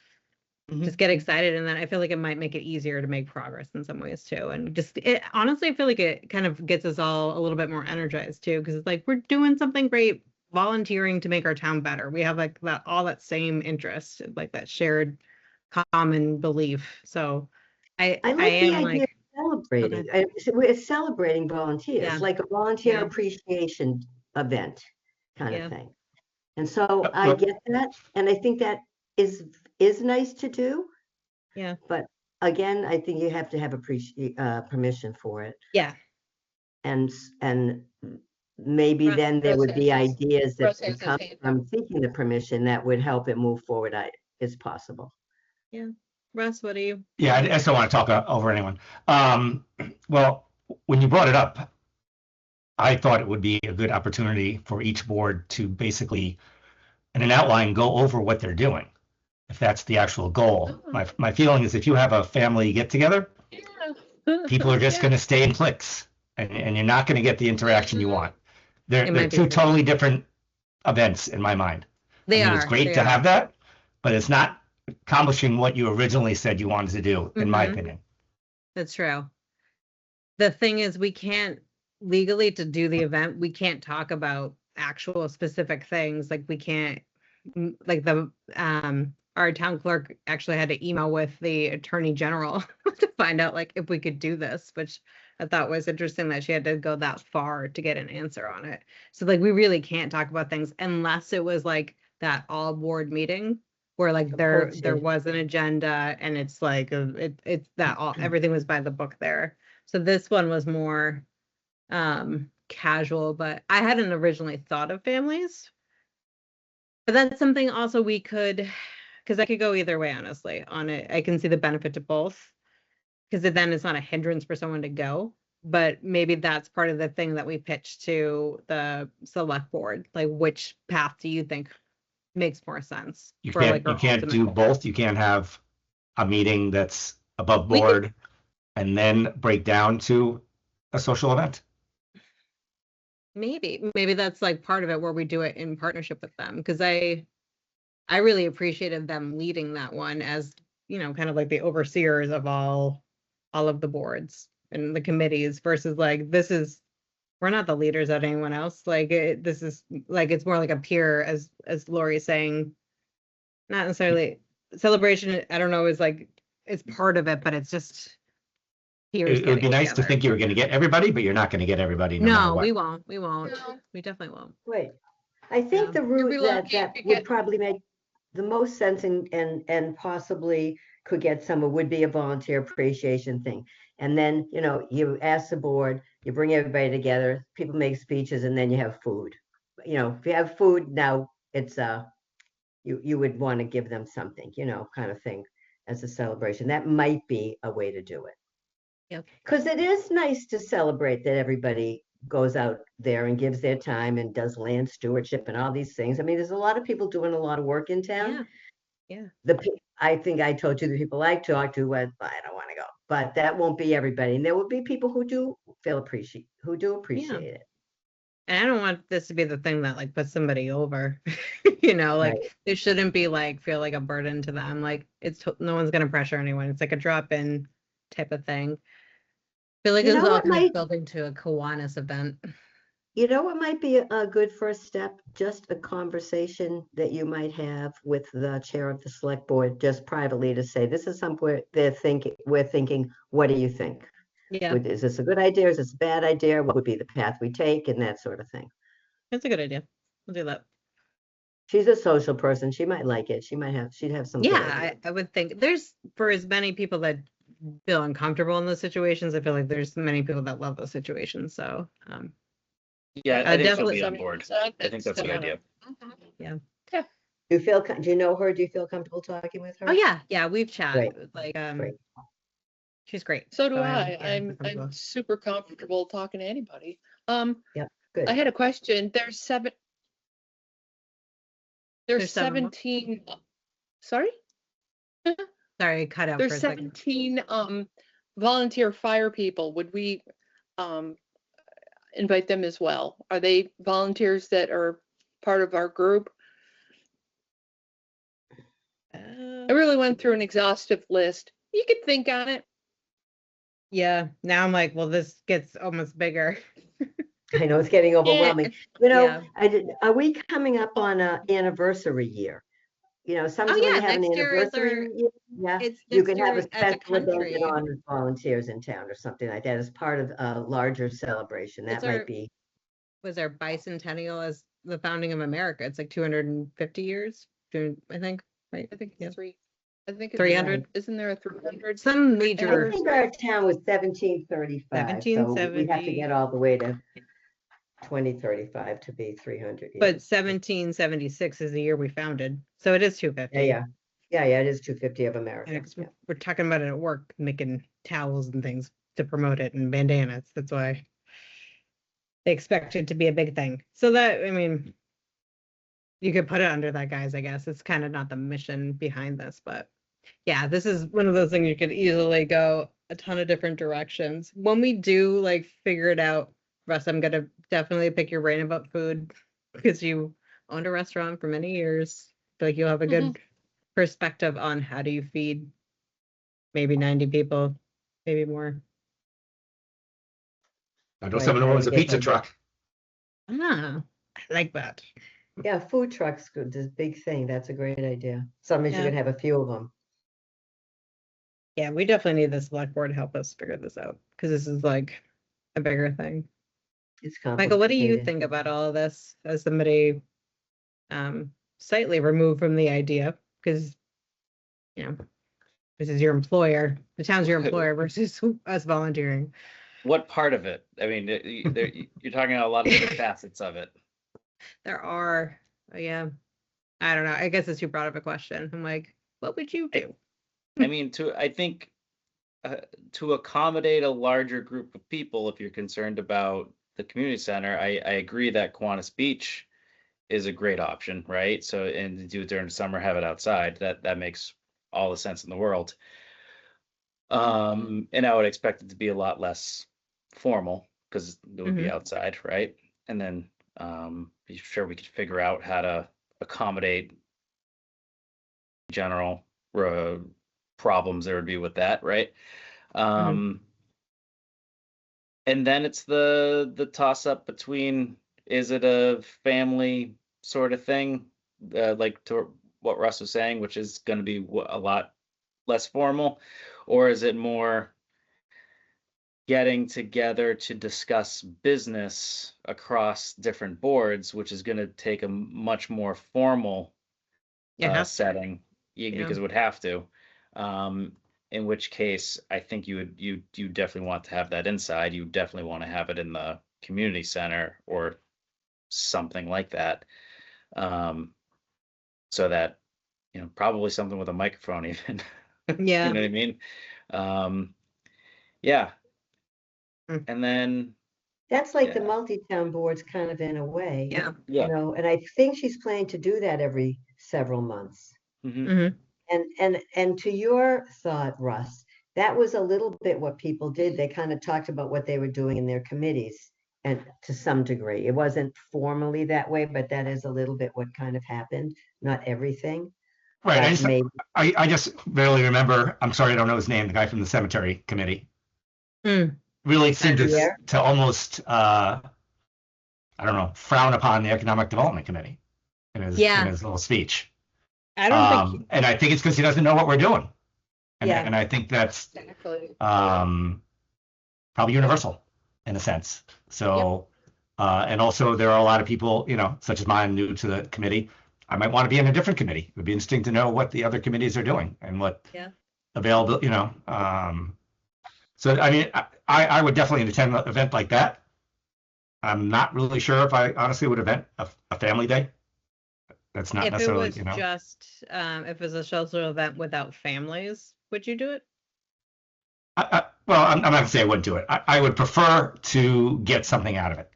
just get excited. And then I feel like it might make it easier to make progress in some ways too. And just honestly, I feel like it kind of gets us all a little bit more energized too, because it's like we're doing something great, volunteering to make our town better. We have like that same interest, like that shared common belief. So I I like the am idea like, of celebrating. okay, We're celebrating volunteers, yeah, like a volunteer yeah, appreciation event kind yeah, of thing. And so I get that, and I think that is nice to do. yeah, But again, I think you have to have permission for it. yeah. And maybe Russ- then there would be ideas that Russ would has his come hand up. from seeking the permission that would help it move forward. Is possible. Yeah. Russ, what do you? Yeah, I just don't want to talk over anyone. Well, when you brought it up, I thought it would be a good opportunity for each board to basically, in an outline, go over what they're doing, if that's the actual goal. My feeling is if you have a family get together, people are just Yeah. going to stay in cliques, and you're not going to get the interaction you want. They're might be two true. totally different events in my mind. They I mean, are. it's great they to are. have that, but it's not accomplishing what you originally said you wanted to do, in my Mhm. opinion. That's true. The thing is, we can't legally, to do the event, we can't talk about actual specific things. Like we can't, like our town clerk actually had to email with the attorney general to find out like if we could do this, which I thought was interesting that she had to go that far to get an answer on it. So like we really can't talk about things unless it was like that all board meeting where like there Posted. was an agenda, and it's like it's that all everything was by the book there. So this one was more casual, but I hadn't originally thought of families. But that's something also we could, because I could go either way, honestly, on it. I can see the benefit to both, because then it's not a hindrance for someone to go. But maybe that's part of the thing that we pitch to the select board. Like, which path do you think makes more sense You for like can't, you our can't do ultimate? both. You can't have a meeting that's above We could- board and then break down to a social event. Maybe that's like part of it where we do it in partnership with them, because I really appreciated them leading that one as, kind of like the overseers of all of the boards and the committees versus like we're not the leaders of anyone else. Like this is like it's more like a peer, as Lori's saying, not necessarily celebration. I don't know, is like it's part of it, but it's just peers. It would be getting nice to together. think you were going to get everybody, but you're not going to get everybody no matter No, what. we won't. We won't. No. We definitely won't. Right. I think Yeah. the route really that lucky if you would get- probably make the most sense and possibly could get someone would be a volunteer appreciation thing. And then, you ask the board, you bring everybody together, people make speeches, and then you have food. If you have food, now it's you would want to give them something, kind of thing as a celebration. That might be a way to do it. Yep. Because it is nice to celebrate that everybody goes out there and gives their time and does land stewardship and all these things. I mean, there's a lot of people doing a lot of work in town. Yeah. I think I told you the people I talk to went, I don't want to go, but that won't be everybody. And there will be people who do appreciate it. And I don't want this to be the thing that like puts somebody over, like Right. it shouldn't be like feel like a burden to them. Like no one's gonna pressure anyone. It's like a drop-in type of thing. I feel like You it's know all what kind of might- building to a Kiwanis event. You know what might be a good first step? Just a conversation that you might have with the chair of the select board, just privately to say, this is somewhere we're thinking, what do you think? Yeah, Is this a good idea? Is this a bad idea? What would be the path we take and that sort of thing? that's a good idea. We'll do that. She's a social person. She might like it. she'd have some. good Yeah, ideas. I would think there's for as many people that feel uncomfortable in those situations, I feel like there's many people that love those situations. So Yeah, I think she'll definitely be on board. I think that's a good idea. Do you know her? Do you feel comfortable talking with her? oh yeah, we've chatted. Like Great. she's great. So do So I. yeah, I'm comfortable. super comfortable talking to anybody. Good. I had a question. There's There's seven what? 17. Sorry? Sorry, cut out for a There's second. 17 volunteer fire people. Would we invite them as well? Are they volunteers that are part of our group? I really went through an exhaustive list. You could think on it. Yeah, now I'm like, well, this gets almost bigger. I know it's getting overwhelming. Yeah. Are we coming up on an anniversary year? Sometimes when yeah, you have an next year is anniversary year, yeah, It's you next can have year a as a special event country. and honor volunteers in town or something like that as part of a larger celebration. That It's might our- be. Was our bicentennial as the founding of America? It's like 250 years, I think, right? I think it's Yeah. I think it's 300? Isn't there a 300? Some I major. think our town was 1735, so we have to 1770. get all the way to 2035 to be 300 But years. 1776 is the year we founded, so it is 250. Yeah, it is 250 of America. And it's- Yeah. we're talking about it at work, making towels and things to promote it and bandanas. That's why they expect it to be a big thing. So that, I mean, you could put it under that, guys, I guess. It's kind of not the mission behind this, but yeah, this is one of those things you could easily go a ton of different directions. When we do like figure it out, Russ, I'm gonna definitely pick your brain about food because you owned a restaurant for many years. I feel like you'll have a good perspective on how do you feed maybe 90 people, maybe more. I know Right, someone who how owns a you get pizza them. truck. Ah, I like that. Yeah, food trucks, this big thing. That's a great idea. Sometimes you Yeah. could have a few of them. Yeah, we definitely need the select board to help us figure this out because this is like a bigger thing. It's Michael, what do you complicated. think about all of this as somebody slightly removed from the idea? Because, this is your employer, the town's your employer versus us volunteering. What part of it? I mean, you're talking about a lot of different facets of it. There are, yeah. I don't know. I guess as you brought up a question, I'm like, what would you do? I mean, I think to accommodate a larger group of people, if you're concerned about the community center, I agree that Kiwanis Beach is a great option, right? So, and to do it during the summer, have it outside, that makes all the sense in the world. And I would expect it to be a lot less formal because it would be outside, right? And then be sure we could figure out how to accommodate general problems there would be with that, right? And then it's the toss up between, is it a family sort of thing, like to what Russ was saying, which is going to be a lot less formal, or is it more getting together to discuss business across different boards, which is going to take a much more formal setting, because it would have to. In which case, I think you definitely want to have that inside. You definitely want to have it in the community center or something like that. So that, probably something with a microphone even. Yeah. You know what I mean? Yeah. And then That's like the multi-town boards kind of in a way. Yeah. Yeah. And I think she's planning to do that every several months. Mhm. And to your thought, Russ, that was a little bit what people did. They kind of talked about what they were doing in their committees, and to some degree, it wasn't formally that way, but that is a little bit what kind of happened. Not everything. Right. but maybe. I just barely remember. I'm sorry, I don't know his name. The guy from the cemetery committee really seemed to almost I don't know, frown upon the economic development committee in his little speech. I don't think. And I think it's because he doesn't know what we're doing. And, Yeah. and I think that's Exactly. probably universal in a sense. So, and also there are a lot of people, such as mine, new to the committee. I might want to be in a different committee. It would be interesting to know what the other committees are doing and what available, So, I mean, I would definitely attend an event like that. I'm not really sure if I honestly would event a family day. That's not If it necessarily, was just, if it was a social event without families, would you do it? Well, I'm not going to say I wouldn't do it. I would prefer to get something out of it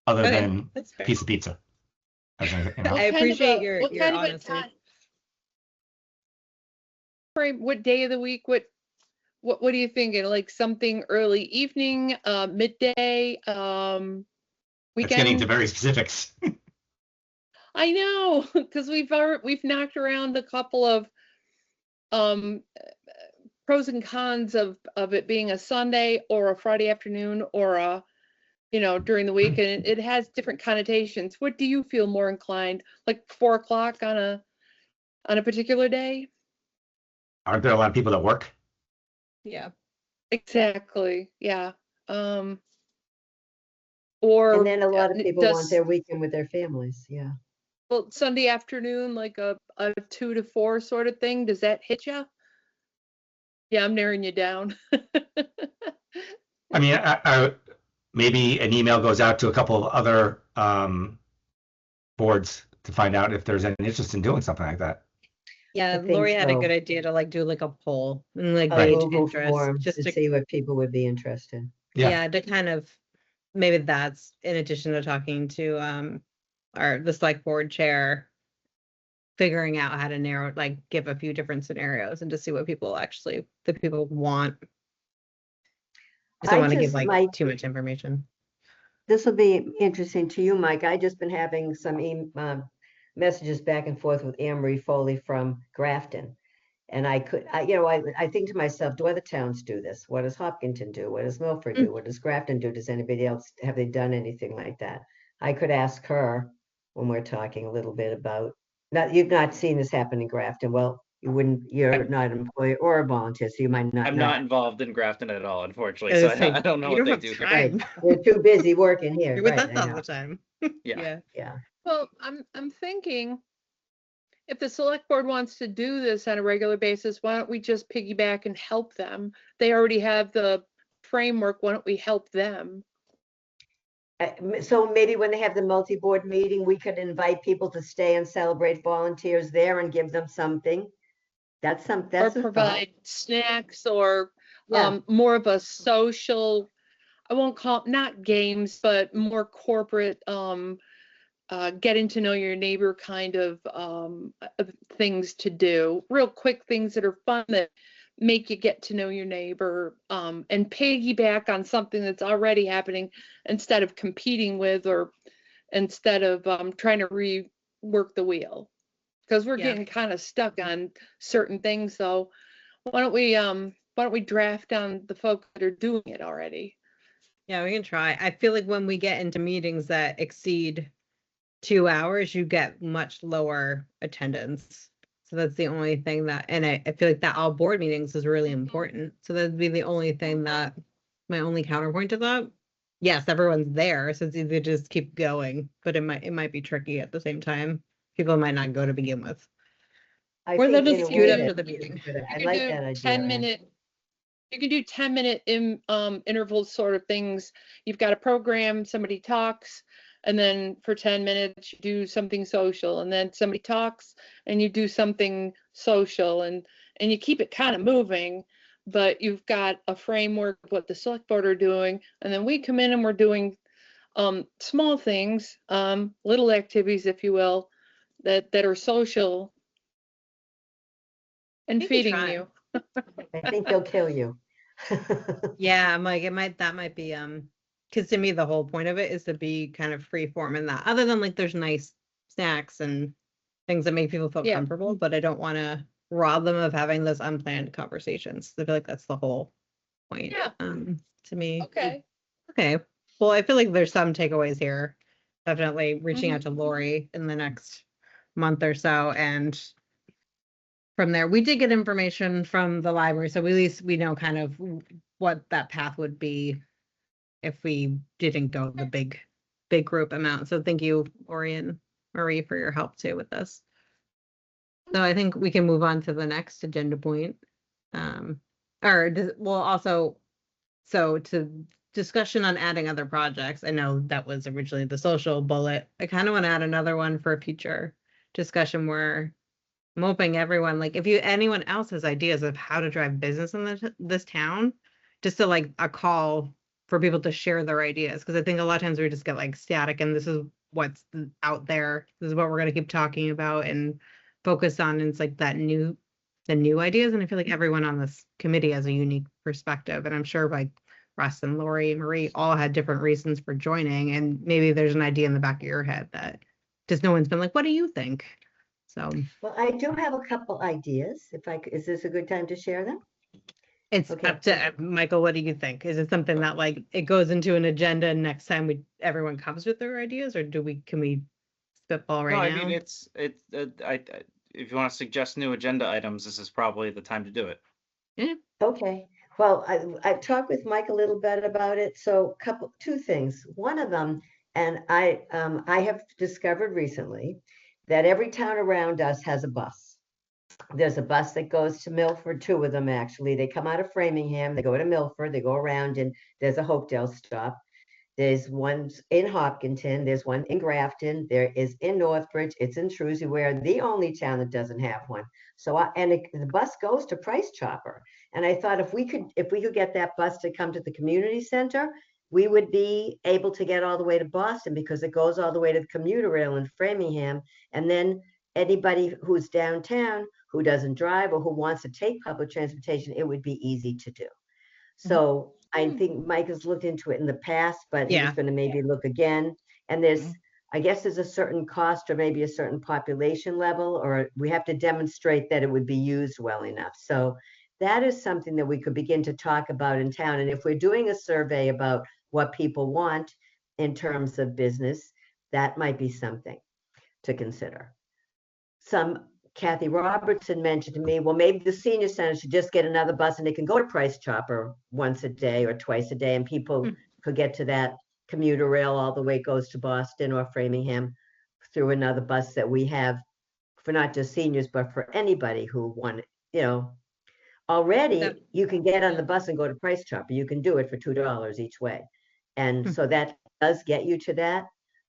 other than that's fair. a piece of pizza. As an, I appreciate your what kind of a honesty. time frame? What day of the week? What are you thinking? Like something early evening, midday, weekend? It's getting to very specifics. I know, because we've knocked around a couple of pros and cons of it being a Sunday or a Friday afternoon or a during the week, and it has different connotations. What do you feel more inclined, like 4 o'clock on a particular day? Aren't there a lot of people that work? Yeah. Exactly. Yeah. And Or then a lot of people want does their weekend with their families. Yeah. well, Sunday afternoon, like a 2 to 4 sort of thing, does that hit you? Yeah, I'm narrowing you down. I mean, I maybe an email goes out to a couple of other boards to find out if there's any interest in doing something like that. Yeah, think Lori had a so. good idea to do like a poll and A gauge Google interest, form just to to see what people would be interested. Yeah. to kind of, maybe that's in addition to talking to the select board chair, figuring out how to narrow, give a few different scenarios and to see what people want. I don't want to give too much information. This will be interesting to you, Mike. I just been having some messages back and forth with Anne Marie Foley from Grafton. And I think to myself, do other towns do this? What does Hopkinton do? What does Milford do? What does Grafton do? Does anybody else, have they done anything like that? I could ask her when we're talking a little bit about, you've not seen this happen in Grafton. Well, you're not an employee or a volunteer, so you might not I'm know. not involved in Grafton at all, unfortunately. So I don't know what they do. Right. You're too busy working here. You're with Right, us I all know. the time. Yeah. Yeah. Well, I'm thinking if the select board wants to do this on a regular basis, why don't we just piggyback and help them? They already have the framework. Why don't we help them? So maybe when they have the multi-board meeting, we could invite people to stay and celebrate volunteers there and give them something. That's Or a thought. provide snacks or Yeah. more of a social, I won't call, not games, but more corporate, getting to know your neighbor kind of things to do. Real quick things that are fun that make you get to know your neighbor, and piggyback on something that's already happening instead of competing with, or instead of trying to rework the wheel. Because we're Yeah. getting kind of stuck on certain things. So why don't we draft down the folks that are doing it already? Yeah, we can try. I feel like when we get into meetings that exceed 2 hours, you get much lower attendance. So that's the only thing that, and I feel like that all board meetings is really important. So that'd be the only thing that, my only counterpoint to that. Yes, everyone's there, so it's easy to just keep going, but it might be tricky at the same time. People might not go to begin with. I Or they'll think in just a scoot way up to that the meeting. I You like can that do idea. 10-minute, you can do 10-minute interval sort of things. You've got a program, somebody talks, and then for 10 minutes you do something social, and then somebody talks and you do something social, and you keep it kind of moving, but you've got a framework of what the select board are doing, and then we come in and we're doing small things, little activities, if you will, that are social and We can feeding try. you. I think they'll kill you. Yeah, I'm like, that might be, because to me, the whole point of it is to be kind of free form in that, other than like there's nice snacks and things that make people feel Yeah. comfortable, but I don't want to rob them of having those unplanned conversations. I feel like that's the whole point. Yeah. To me. Okay. Okay. Well, I feel like there's some takeaways here. Definitely reaching out to Lori in the next month or so, and from there, we did get information from the library, so at least we know kind of what that path would be if we didn't go the big group amount. So thank you, Lori and Marie, for your help too with this. So I think we can move on to the next agenda point. Well, also, so to discussion on adding other projects. I know that was originally the social bullet. I kind of want to add another one for a future discussion where I'm hoping everyone, like, if anyone else has ideas of how to drive business in this town, just to like a call for people to share their ideas. Because I think a lot of times we just get like static, and this is what's out there. This is what we're going to keep talking about and focus on. And it's like the new ideas. And I feel like everyone on this committee has a unique perspective. And I'm sure like Russ and Lori and Marie all had different reasons for joining. And maybe there's an idea in the back of your head that just no one's been like, what do you think? So Well, I do have a couple ideas. Is this a good time to share them? it's Okay. up to Michael. What do you think? Is it something that like it goes into an agenda and next time everyone comes with their ideas, or can we spitball No, right I now? mean, if you want to suggest new agenda items, this is probably the time to do it. Okay. Well, I talked with Mike a little bit about it. So two things. One of them, and I have discovered recently that every town around us has a bus. There's a bus that goes to Milford, two of them actually. They come out of Framingham, they go to Milford, they go around, and there's a Hopedale stop. There's one in Hopkinton, there's one in Grafton, there is in Northbridge, it's in Shrewsbury. We're the only town that doesn't have one. So the bus goes to Price Chopper. And I thought if we could get that bus to come to the community center, we would be able to get all the way to Boston, because it goes all the way to the commuter rail in Framingham. And then anybody who's downtown who doesn't drive or who wants to take public transportation, it would be easy to do. So I think Mike has looked into it in the past, but he's going to maybe look again. And I guess there's a certain cost or maybe a certain population level, or we have to demonstrate that it would be used well enough. So that is something that we could begin to talk about in town. And if we're doing a survey about what people want in terms of business, that might be something to consider. Kathy Robertson mentioned to me, well, maybe the senior center should just get another bus and they can go to Price Chopper once a day or twice a day, and people could get to that commuter rail all the way it goes to Boston or Framingham through another bus that we have for not just seniors, but for anybody who want, already you can get on the bus and go to Price Chopper. You can do it for $2 each way. And so that does get you to that.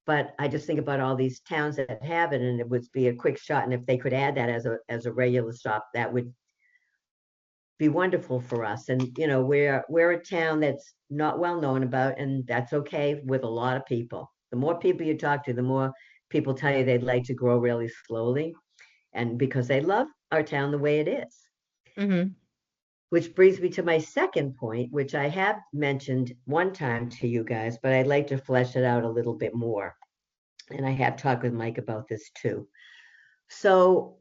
But I just think about all these towns that have it, and it would be a quick shot. And if they could add that as a regular stop, that would be wonderful for us. And we're a town that's not well known about, and that's okay with a lot of people. The more people you talk to, the more people tell you they'd like to grow really slowly, and because they love our town the way it is. Mhm. Which brings me to my second point, which I have mentioned one time to you guys, but I'd like to flesh it out a little bit more. And I have talked with Mike about this too. So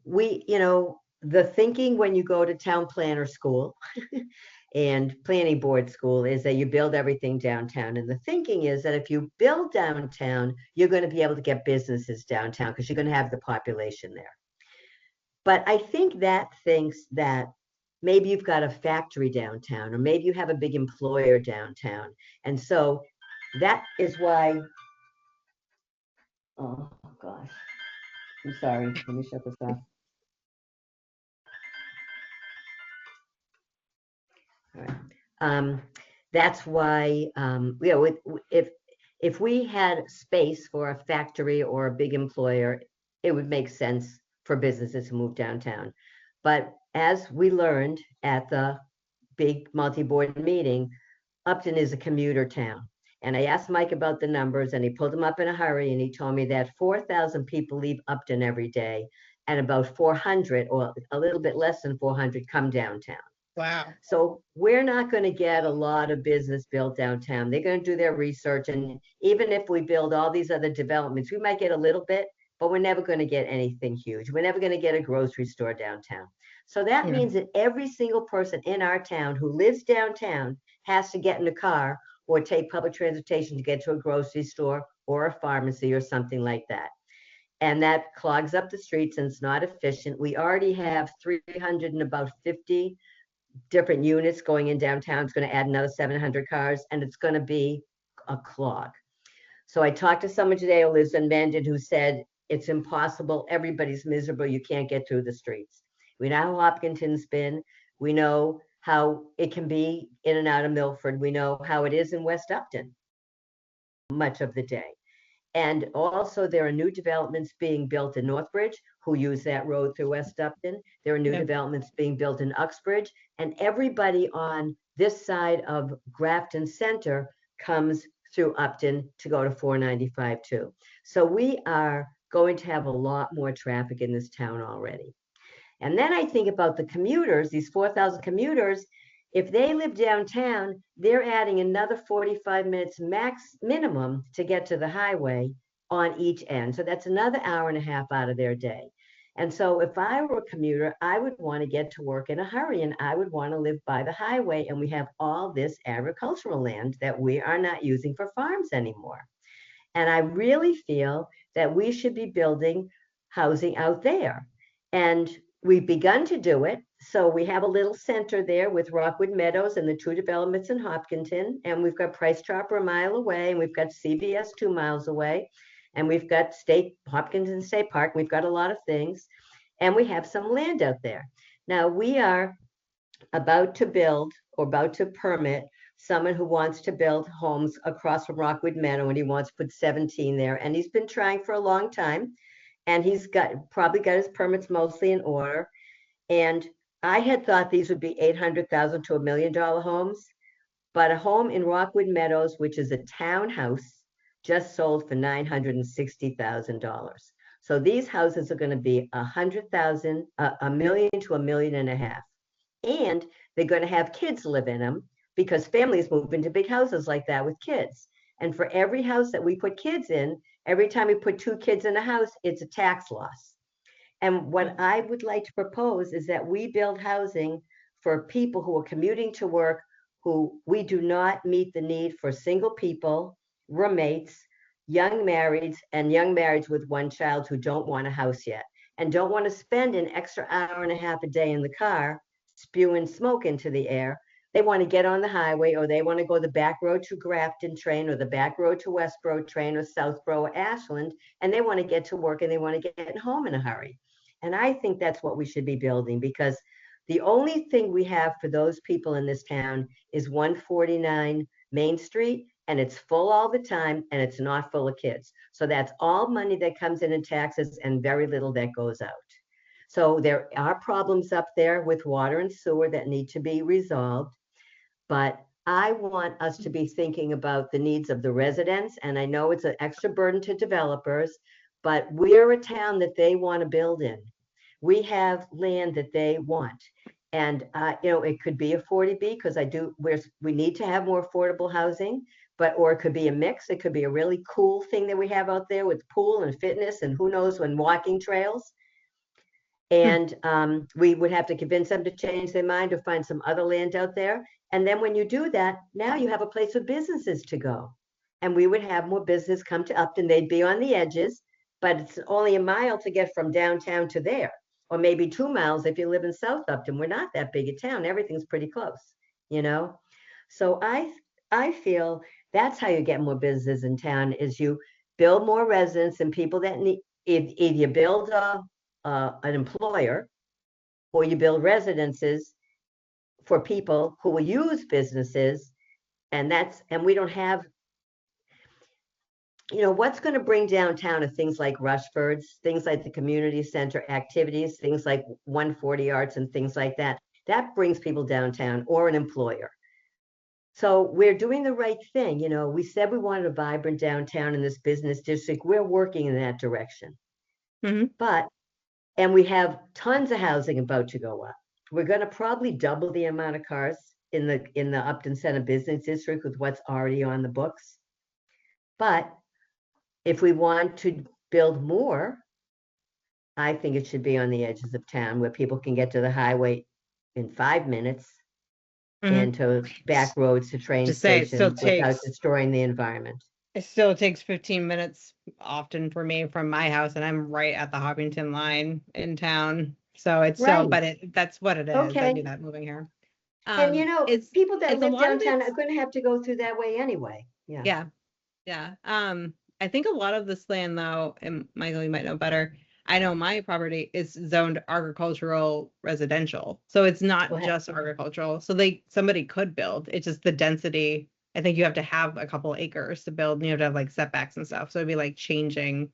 the thinking when you go to town planner school and planning board school is that you build everything downtown. And the thinking is that if you build downtown, you're going to be able to get businesses downtown because you're going to have the population there. But I think that thinks that maybe you've got a factory downtown, or maybe you have a big employer downtown. And so that is why, oh gosh, I'm sorry, let me shut this off. All right. That's why, if we had space for a factory or a big employer, it would make sense for businesses to move downtown. But as we learned at the big multi-board meeting, Upton is a commuter town. And I asked Mike about the numbers, and he pulled them up in a hurry, and he told me that 4,000 people leave Upton every day, and about 400, or a little bit less than 400, come downtown. Wow. So we're not going to get a lot of business built downtown. They're going to do their research, and even if we build all these other developments, we might get a little bit, but we're never going to get anything huge. We're never going to get a grocery store downtown. So that Yeah. means that every single person in our town who lives downtown has to get in a car or take public transportation to get to a grocery store or a pharmacy or something like that. And that clogs up the streets, and it's not efficient. We already have 350 different units going in downtown. It's going to add another 700 cars, and it's going to be a clog. So I talked to someone today who lives in Mendon who said it's impossible. Everybody's miserable. You can't get through the streets. We know how Hopkinton's been. We know how it can be in and out of Milford. We know how it is in West Upton much of the day. And also there are new developments being built in Northbridge, who use that road through West Upton. There are new developments being built in Uxbridge, and everybody on this side of Grafton Center comes through Upton to go to 495 too. So we are going to have a lot more traffic in this town already. And then I think about the commuters, these 4,000 commuters. If they live downtown, they're adding another 45 minutes minimum to get to the highway on each end. So that's another hour and a half out of their day. And so if I were a commuter, I would want to get to work in a hurry, and I would want to live by the highway. And we have all this agricultural land that we are not using for farms anymore. And I really feel that we should be building housing out there. And we've begun to do it. So we have a little center there with Rockwood Meadows and the two developments in Hopkinton. And we've got Price Chopper a mile away, and we've got CVS 2 miles away. And we've got Hopkinton State Park. We've got a lot of things. And we have some land out there. Now we are about to build or about to permit someone who wants to build homes across from Rockwood Meadow, and he wants to put 17 there. And he's been trying for a long time. And he's probably got his permits mostly in order. And I had thought these would be $800,000 to $1 million homes, but a home in Rockwood Meadows, which is a townhouse, just sold for $960,000. So these houses are going to be $100,000, $1 million to $1.5 million, and they're going to have kids live in them because families move into big houses like that with kids. And for every house that we put kids in, every time we put 2 kids in a house, it's a tax loss. And what I would like to propose is that we build housing for people who are commuting to work, who we do not meet the need for single people, roommates, young marrieds, and young marrieds with 1 child who don't want a house yet and don't want to spend an extra hour and a half a day in the car spewing smoke into the air. They want to get on the highway, or they want to go the back road to Grafton train, or the back road to Westboro train, or Southboro or Ashland, and they want to get to work and they want to get home in a hurry. And I think that's what we should be building, because the only thing we have for those people in this town is 149 Main Street and it's full all the time, and it's not full of kids. So that's all money that comes in taxes and very little that goes out. So there are problems up there with water and sewer that need to be resolved. But I want us to be thinking about the needs of the residents. And I know it's an extra burden to developers, but we're a town that they want to build in. We have land that they want. And, it could be a 40B because we need to have more affordable housing, or it could be a mix. It could be a really cool thing that we have out there with pool and fitness and who knows when walking trails. And we would have to convince them to change their mind or find some other land out there. And then when you do that, now you have a place for businesses to go. And we would have more business come to Upton. They'd be on the edges, but it's only a mile to get from downtown to there, or maybe 2 miles if you live in South Upton. We're not that big a town. Everything's pretty close, So I feel that's how you get more business in town is you build more residents and people that need, either you build an employer or you build residences for people who will use businesses. And we don't have, what's going to bring downtown are things like Rushford's, things like the community center activities, things like 140 Arts and things like that. That brings people downtown, or an employer. So we're doing the right thing. We said we wanted a vibrant downtown in this business district. We're working in that direction. And we have tons of housing about to go up. We're going to probably double the amount of cars in the Upton Center Business District with what's already on the books. But if we want to build more, I think it should be on the edges of town where people can get to the highway in 5 minutes and to back roads to train stations without destroying the environment. It still takes 15 minutes often for me from my house, and I'm right at the Hopkinton line in town. So it's that's what it is. Okay. I do that moving here. And people that live downtown are going to have to go through that way anyway. Yeah. I think a lot of this land, though, and Michael, you might know better. I know my property is zoned agricultural residential, so it's not just agricultural. So somebody could build. It's just the density. I think you have to have a couple acres to build, and you have to have like setbacks and stuff. So it'd be like changing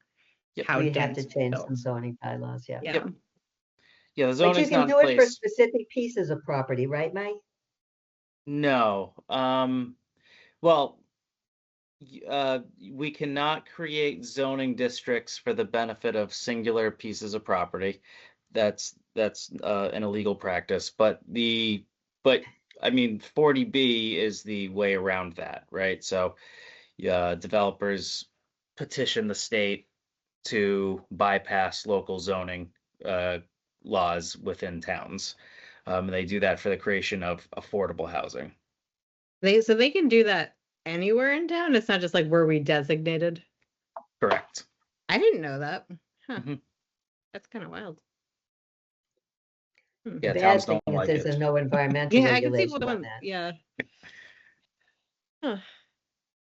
how we dense have to change built. some zoning bylaws. Yeah. Yeah, the But zoning's you can not do in it for place. specific pieces of property, right, Mike? No. Well, we cannot create zoning districts for the benefit of singular pieces of property. That's an illegal practice. But I mean, 40B is the way around that, right? So, developers petition the state to bypass local zoning laws within towns. They do that for the creation of affordable housing. So they can do that anywhere in town. It's not just like where we designated. Correct. I didn't know that. Huh. Mhm. That's kind of wild. Yeah, The towns bad thing don't is like there's it. no environmental Yeah, I can see regulation on that. Yeah. Huh.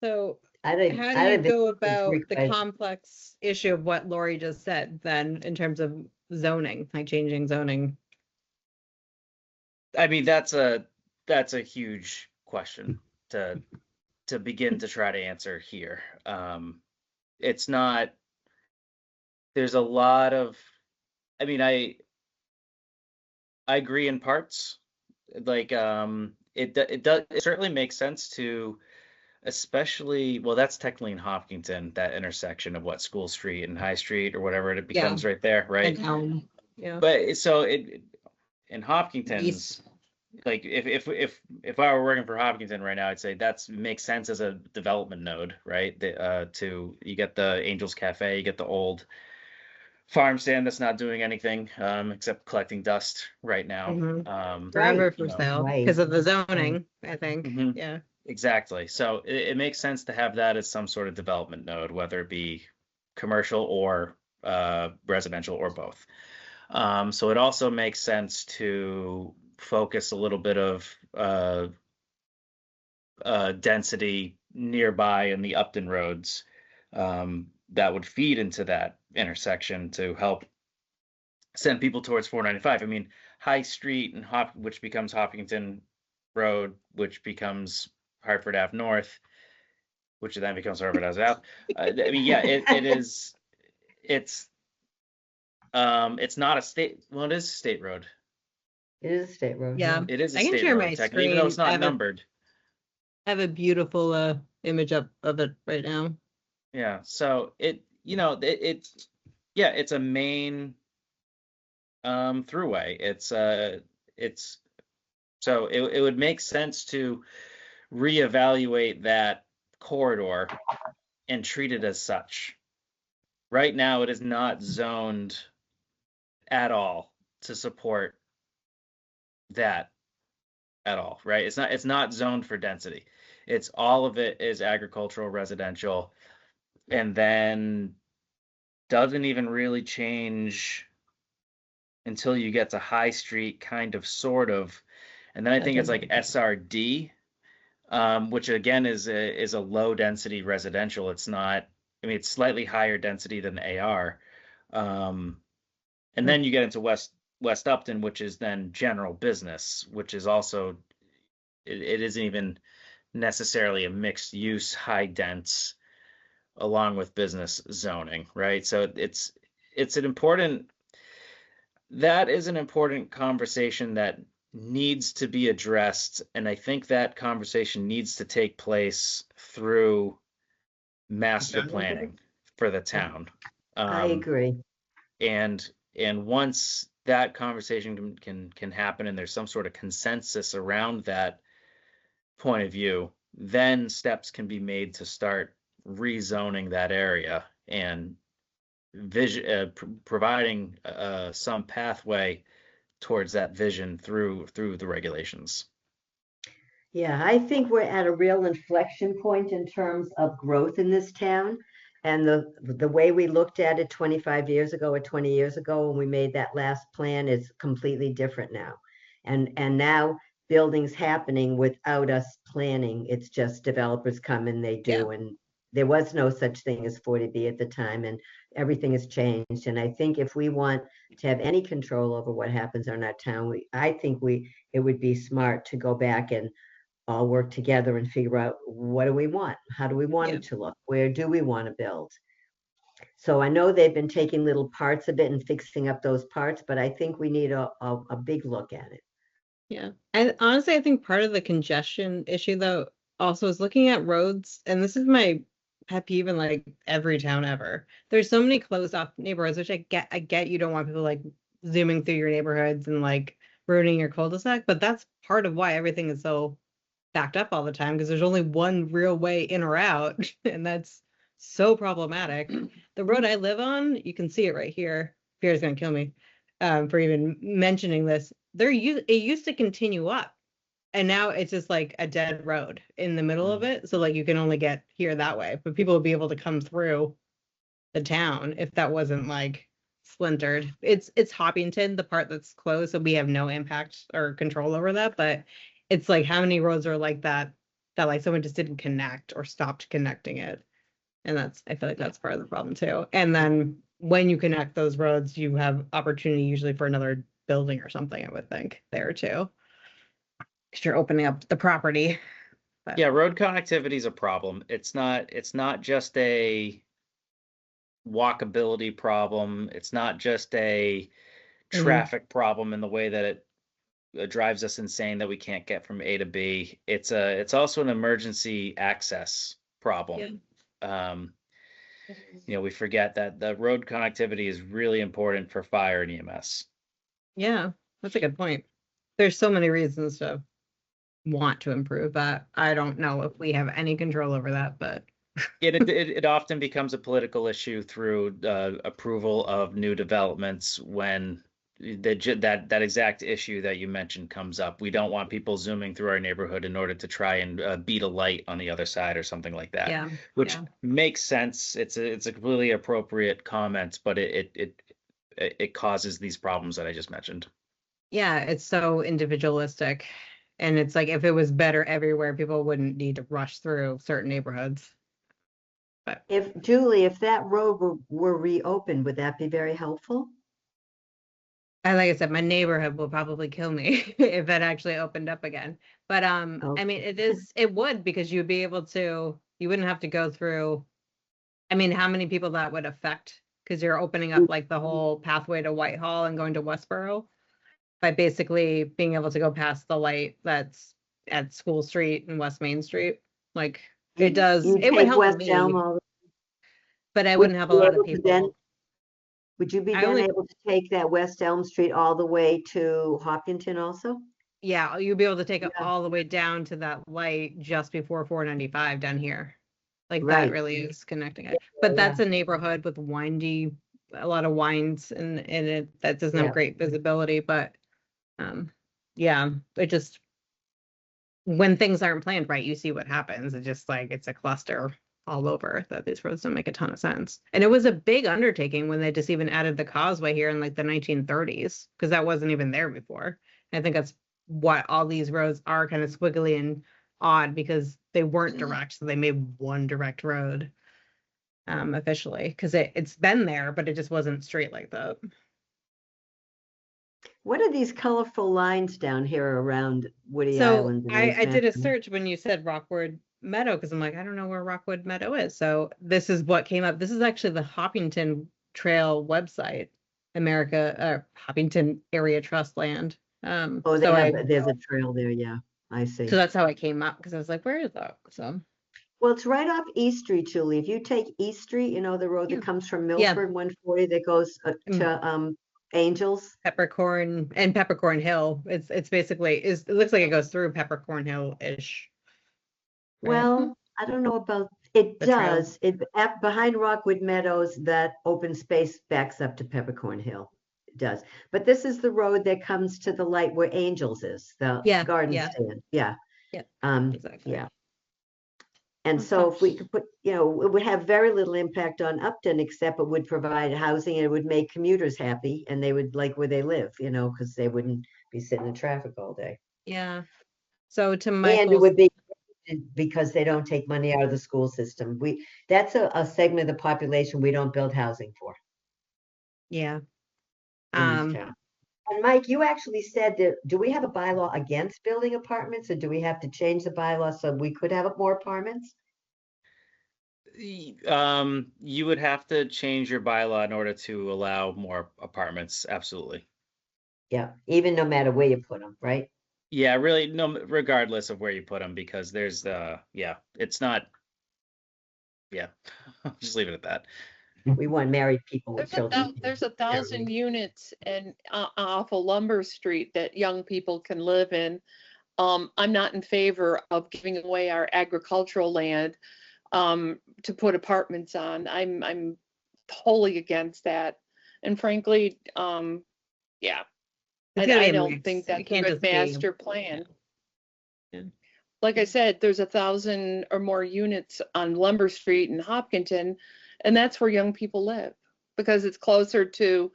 So I think how I do you think go it's about the required. complex issue of what Lori just said then in terms of zoning, like changing zoning? I mean, that's a huge question to begin to try to answer here. It's not. There's a lot of. I mean, I agree in parts. Like, it certainly makes sense to, especially, well, that's technically in Hopkinton, that intersection of what School Street and High Street or whatever it becomes right there, right? And yeah. But so in Hopkinton's, like if I were working for Hopkinton right now, I'd say makes sense as a development node, right? You get the Angels Cafe, you get the old farm stand that's not doing anything except collecting dust right now. Forever for sale because of the Right. zoning, I think. Mhm. Yeah. Exactly. So it makes sense to have that as some sort of development node, whether it be commercial or residential or both. So it also makes sense to focus a little bit of density nearby in the Upton roads that would feed into that intersection to help send people towards 495. I mean, High Street and which becomes Hopkinton Road, which becomes Hartford Ave North, which then becomes Harvard Ave. I mean, yeah, it is. It's not a state. Well, it is a state road. It is a state road. Yeah. It is a I can state share road, my technically, even though it's screen. I not have numbered. I have a beautiful image up of it right now. Yeah. So it's a main throughway. It's so it would make sense to reevaluate that corridor and treat it as such. Right now, it is not zoned at all to support that at all, right? It's not zoned for density. It's all of it is agricultural, residential, and then doesn't even really change until you get to High Street, kind of, sort of, and then I think it's like SRD, which again is a low density residential. It's not. I mean, it's slightly higher density than AR, and then you get into West Upton, which is then general business, which is also it isn't even necessarily a mixed use, high dense, along with business zoning, right? So it's an important. That is an important conversation that needs to be addressed, and I think that conversation needs to take place through master planning for the town. I agree. And once that conversation can happen and there's some sort of consensus around that point of view, then steps can be made to start rezoning that area and providing some pathway towards that vision through the regulations. Yeah, I think we're at a real inflection point in terms of growth in this town. And the way we looked at it 25 years ago or 20 years ago when we made that last plan is completely different now. And now buildings happening without us planning. It's just developers come and they do. Yeah. And there was no such thing as 40B at the time, and everything has changed. And I think if we want to have any control over what happens in our town, I think it would be smart to go back and all work together and figure out, what do we want? How do we want Yeah. it to look? Where do we want to build? So I know they've been taking little parts of it and fixing up those parts, but I think we need a big look at it. Yeah. And honestly, I think part of the congestion issue though also is looking at roads, and this is my pet peeve in like every town ever. There's so many closed off neighborhoods, which I get you don't want people like zooming through your neighborhoods and like ruining your cul-de-sac, but that's part of why everything is so backed up all the time, because there's only one real way in or out, and that's so problematic. The road I live on, you can see it right here. Fear's gonna kill me for even mentioning this. It used to continue up, and now it's just like a dead road in the middle of it. So like you can only get here that way, but people would be able to come through the town if that wasn't like splintered. It's Hopkinton, the part that's closed, so we have no impact or control over that, but it's like how many roads are like that like someone just didn't connect or stopped connecting it. And I feel like that's part of the problem too. And then when you connect those roads, you have opportunity usually for another building or something, I would think, there too. Because you're opening up the property. But Yeah, road connectivity is a problem. It's not just a walkability problem. It's not just a traffic problem in the way that it drives us insane that we can't get from A to B. It's also an emergency access problem. We forget that the road connectivity is really important for fire and EMS. Yeah, that's a good point. There's so many reasons to want to improve that. I don't know if we have any control over that, but it often becomes a political issue through approval of new developments when that exact issue that you mentioned comes up. We don't want people zooming through our neighborhood in order to try and beat a light on the other side or something like that. Yeah, which makes sense. It's a completely appropriate comment, but it causes these problems that I just mentioned. Yeah, it's so individualistic, and it's like if it was better everywhere, people wouldn't need to rush through certain neighborhoods. But if that road were reopened, would that be very helpful? like I said, my neighborhood will probably kill me if it actually opened up again. But I mean, it would, because you'd be able to You wouldn't have to go through, I mean, how many people that would affect? Because you're opening up like the whole pathway to Whitehall and going to Westboro by basically being able to go past the light that's at School Street and West Main Street. Like it does, You it would take help West me, Elm all- but I would wouldn't have a you be lot of able to then- people. Would you be I then only- able to take that West Elm Street all the way to Hopkinton also? Yeah, you'll be able to take it Yeah. all the way down to that light just before 495 down here. Like that Right. really is connecting it. But that's a neighborhood with a lot of wines in it that doesn't have Yeah. great visibility, but yeah, it just when things aren't planned right, you see what happens. It's just like it's a cluster all over that these roads don't make a ton of sense. And it was a big undertaking when they just even added the causeway here in like the 1930s, because that wasn't even there before. I think that's what all these roads are, kind of squiggly and odd because they weren't direct, so they made one direct road officially, because it's been there, but it just wasn't straight like that. What are these colorful lines down here around Woody So Island? and I East did a Hampton? search when you said Rockwood Meadow, because I'm like, I don't know where Rockwood Meadow is. So this is what came up. This is actually the Hopkinton Trail website, Hopkinton Area Trust Land. Oh, So there's a trail there, yeah, I see. so that's how it came up, because I was like, where is that? So Well, it's right off East Street, Julie. If you take East Street, you know, the road Yeah. that comes from Yeah. Milford 140 that goes to Angels. Peppercorn and Peppercorn Hill. It's basically it looks like it goes through Peppercorn Hill-ish. right? Well, I don't know about, it The trail. does. Behind Rockwood Meadows, that open space backs up to Peppercorn Hill. It does. But this is the road that comes to the light where Angels is, the Yeah, garden yeah. stand. Yeah. Yeah, exactly. Yeah. And so if we could put, it would have very little impact on Upton, except it would provide housing and it would make commuters happy and they would like where they live, because they wouldn't be sitting in traffic all day. Yeah. So to And it Michael's, would be because they don't take money out of the school system. That's a segment of the population we don't build housing for yeah. in this town. And Mike, you actually said that, do we have a bylaw against building apartments, or do we have to change the bylaw so we could have more apartments? You would have to change your bylaw in order to allow more apartments. Absolutely. Yeah, even no matter where you put them, right? Yeah, really, no, regardless of where you put them, because there's it's not. Yeah, I'll just leave it at that. We want married people with children. There's 1,000 units off of Lumber Street that young people can live in. I'm not in favor of giving away our agricultural land to put apartments on. I'm wholly against that. And frankly, yeah, It's gotta be I a don't mix. think It that's a can't good just be- master plan. Yeah. Like I said, there's 1,000 or more units on Lumber Street in Hopkinton, and that's where young people live because it's closer to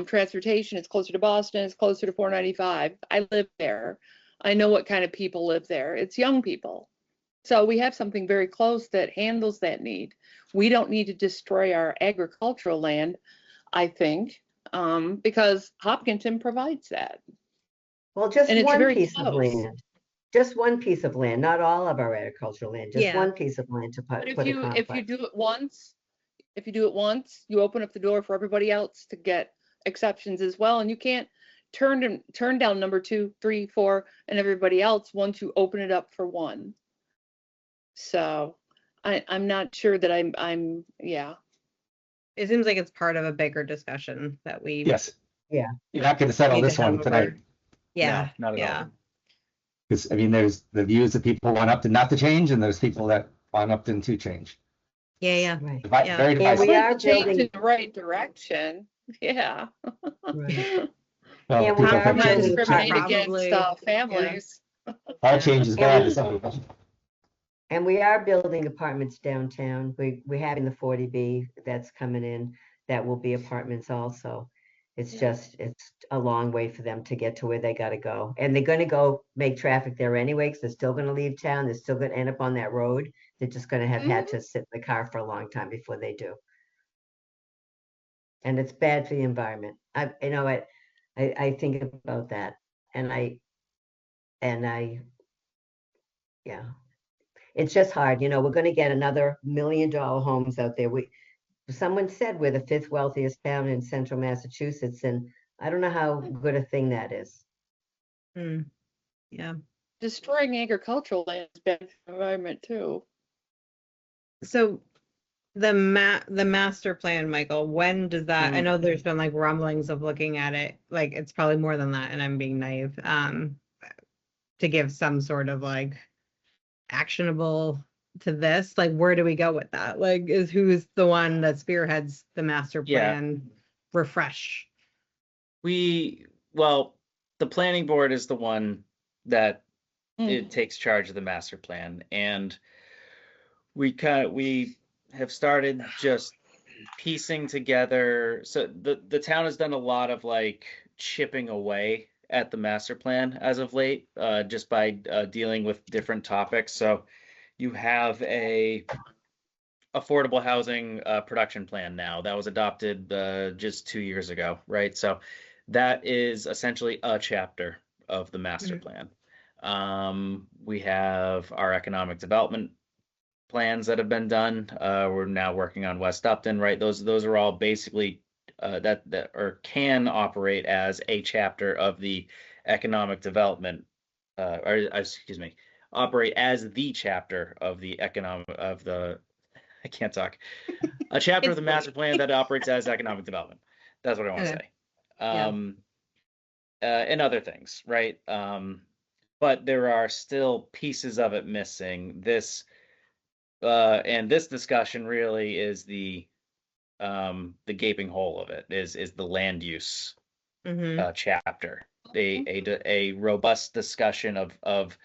transportation, it's closer to Boston, it's closer to 495. I live there. I know what kind of people live there. It's young people. So we have something very close that handles that need. We don't need to destroy our agricultural land, I think, because Hopkinton provides that. Well, just And it's one very piece of close. land. Just one piece of land, not all of our agricultural land, just Yeah. one piece of land to But put if a you complex. do it once, you open up the door for everybody else to get exceptions as well, and you can't turn down number 2, 3, 4, and everybody else once you open it up for one. So I'm not sure that I'm yeah. It seems like it's part of a bigger discussion that we Yes. Yeah. You're not going to settle need to this one have tonight. over. Yeah. No, not at yeah. all. Because, I mean, there's the views that people want Upton not to change, and there's people that want Upton to change. Yeah. Right. Yeah. Very And divisive. we I'd are like to change building- in the right direction. Yeah. Right. Well, Yeah, we people are think Not building change- discriminate Probably, against families. our change is bad to some people. And we are building apartments downtown. We're having the 40B that's coming in. That will be apartments also. It's just, it's a long way for them to get to where they gotta go. And they're gonna go make traffic there anyway, because they're still gonna leave town. They're still gonna end up on that road. They're just gonna have had to sit in the car for a long time before they do. And it's bad for the environment. I think about that. And I, yeah. it's just hard, we're gonna get another $1 million homes out there. Someone said we're the 5th wealthiest town in central Massachusetts, and I don't know how good a thing that is. Mm, yeah. Destroying agricultural land is bad for the environment too. So the master plan, Michael, when does that, I know there's been like rumblings of looking at it, like it's probably more than that, and I'm being naive, to give some sort of like actionable to this, like where do we go with that? Like who's the one that spearheads the master Yeah. plan refresh? Well, the planning board is the one that Mm. it takes charge of the master plan, and we have started just piecing together. So the town has done a lot of like chipping away at the master plan as of late, just by dealing with different topics. So you have a affordable housing production plan now that was adopted just 2 years ago, right? So that is essentially a chapter of the master plan. We have our economic development plans that have been done. We're now working on West Upton, right? Those are all basically that or can operate as a chapter of the economic development, or excuse me, operate as the chapter of the I can't talk. A chapter of It's the master plan that operates as economic development. That's what I want to Okay. say. Yeah. And other things, right? But there are still pieces of it missing. And this discussion really is the gaping hole of it is the land use chapter. A robust discussion of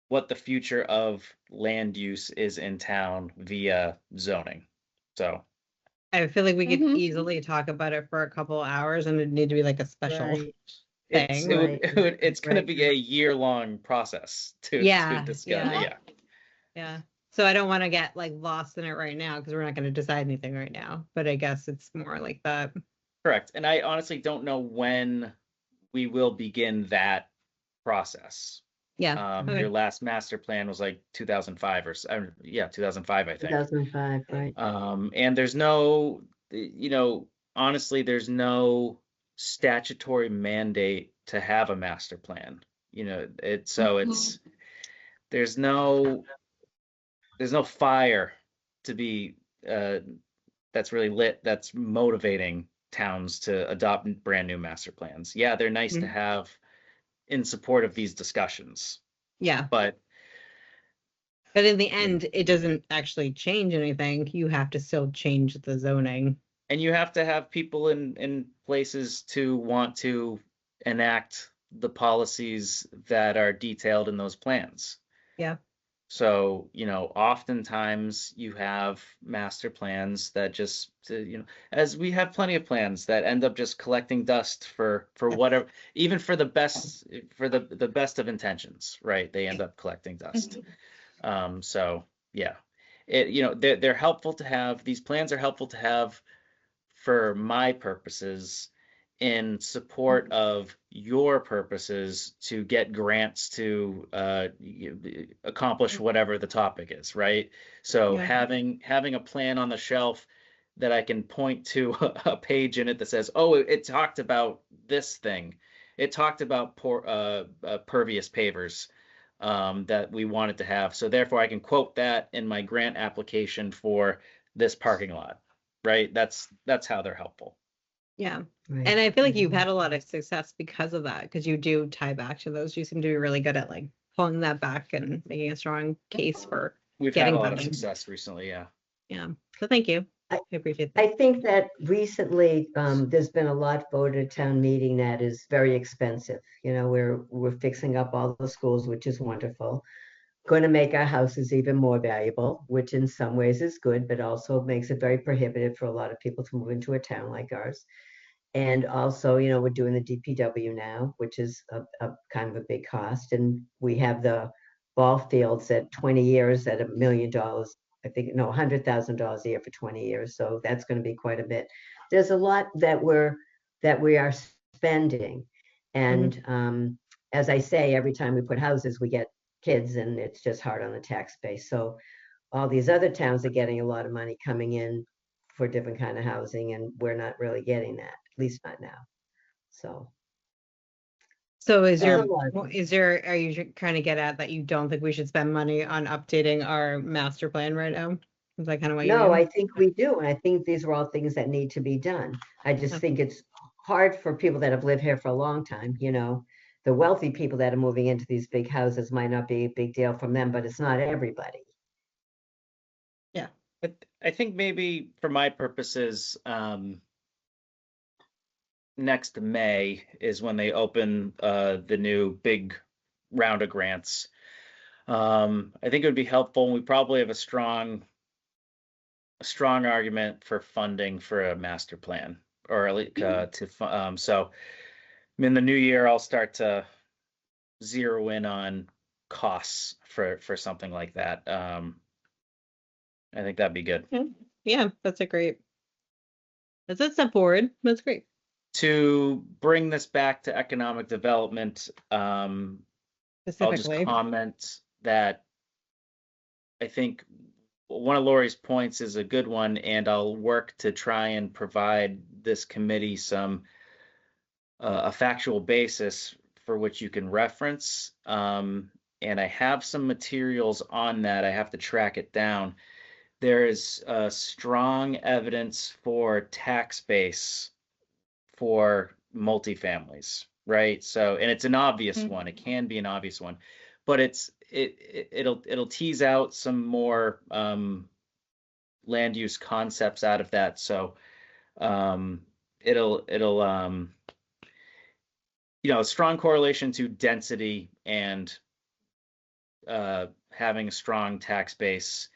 what the future of land use is in town via zoning. So I feel like we could Mhm. easily talk about it for a couple hours, and it'd need to be like a special Right. it's thing. Right. it's going to Right. be a year-long process to Yeah, discuss. yeah. Yeah. So I don't want to get like lost in it right now because we're not going to decide anything right now. But I guess it's more like that. Correct. And I honestly don't know when we will begin that process. Yeah. Okay. Your last master plan was like 2005 2005, I think. 2005, right? And there's no, honestly, there's no statutory mandate to have a master plan. There's no fire to be that's really lit, that's motivating towns to adopt brand new master plans. Yeah, they're nice to have in support of these discussions, Yeah. but in the end, it doesn't actually change anything. You have to still change the zoning. and you have to have people in places to want to enact the policies that are detailed in those plans. Yeah. So, oftentimes you have master plans that just, as we have plenty of plans that end up just collecting dust for whatever, even for the best, the best of intentions, right? They end up collecting dust. So yeah, they're helpful to have. These plans are helpful to have for my purposes in support of your purposes to get grants to accomplish whatever the topic is, right? So Yeah. having a plan on the shelf that I can point to a page in it that says, oh, it talked about this thing. It talked about pervious pavers that we wanted to have. So therefore I can quote that in my grant application for this parking lot, right? That's how they're helpful. Yeah. Right. And I feel like you've had a lot of success because of that, because you do tie back to those. You seem to be really good at like pulling that back and making a strong case for We've had getting a lot of funding. success recently, yeah. Yeah. So thank you. I- I appreciate that. I think that recently there's been a lot voted at town meeting that is very expensive. We're fixing up all the schools, which is wonderful. Going to make our houses even more valuable, which in some ways is good, but also makes it very prohibitive for a lot of people to move into a town like ours. And also, we're doing the DPW now, which is a kind of a big cost. And we have the ball fields at 20 years at $1 million. I think, no, $100,000 a year for 20 years. So that's going to be quite a bit. There's a lot that we are spending. And as I say, every time we put houses, we get kids, and it's just hard on the tax base. So all these other towns are getting a lot of money coming in for different kind of housing, and we're not really getting that, at least not now. So So is There's your, a lot of well, things. is your, are you trying to get at that you don't think we should spend money on updating our master plan right now? Is that kind of what you No, I mean? think we do, and I think these are all things that need to be done. I just Okay. think it's hard for people that have lived here for a long time, you know. The wealthy people that are moving into these big houses might not be a big deal from them, but it's not everybody. But I think maybe for my purposes, next May is when they open the new big round of grants. I think it would be helpful, and we probably have a strong argument for funding for a master plan, or at least so in the new year I'll start to zero in on costs for something like that. I think that'd be good. Yeah, that's a step forward. That's great. To bring this back to economic development, I'll just Specifically. comment that I think one of Lori's points is a good one, and I'll work to try and provide this committee some a factual basis for which you can reference. And I have some materials on that. I have to track it down. There is strong evidence for tax base for multifamilies, right? So, and it's an obvious Mhm. one. It can be an obvious one, but it'll tease out some more land use concepts out of that. So, it'll strong correlation to density and having a strong tax base,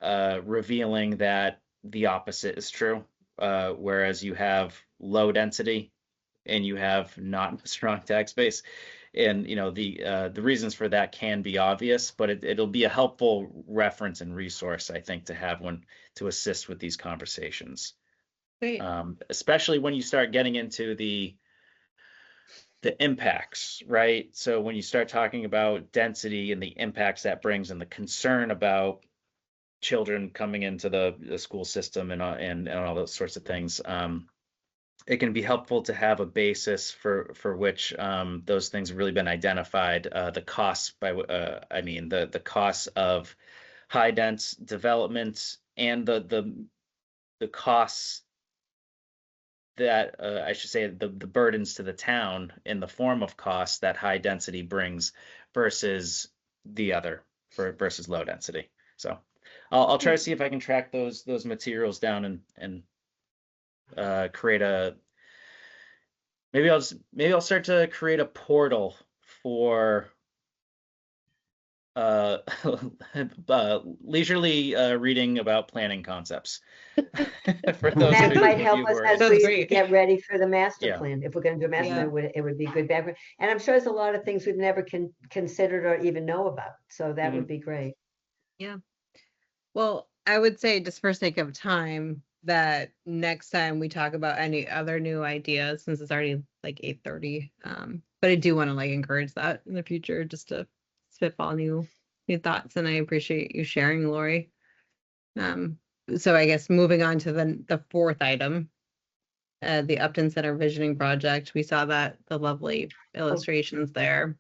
revealing that the opposite is true. Whereas you have low density and you have not a strong tax base, and the reasons for that can be obvious, but it'll be a helpful reference and resource, I think, to have one to assist with these conversations, Great. especially when you start getting into the impacts, right? So when you start talking about density and the impacts that brings, and the concern about children coming into the school system and all those sorts of things, it can be helpful to have a basis for which those things have really been identified. The costs the costs of high dense development, and the costs that I should say the burdens to the town in the form of costs that high density brings versus versus low density. So I'll try to see if I can track those materials down and create a maybe I'll start to create a portal for uh, leisurely reading about planning concepts for those That of might you help who us are as That's we great. get ready for the master Yeah. plan. If we're gonna do a master Yeah. plan, it would be good background. And I'm sure there's a lot of things we've never considered or even know about, so that would be great. Well, I would say, just for sake of time, that next time we talk about any other new ideas, since it's already like 8:30, but I do want to like encourage that in the future, just to spitball new thoughts, and I appreciate you sharing, Lori. So I guess moving on to the fourth item, the Upton Center Visioning Project. We saw that the lovely illustrations there.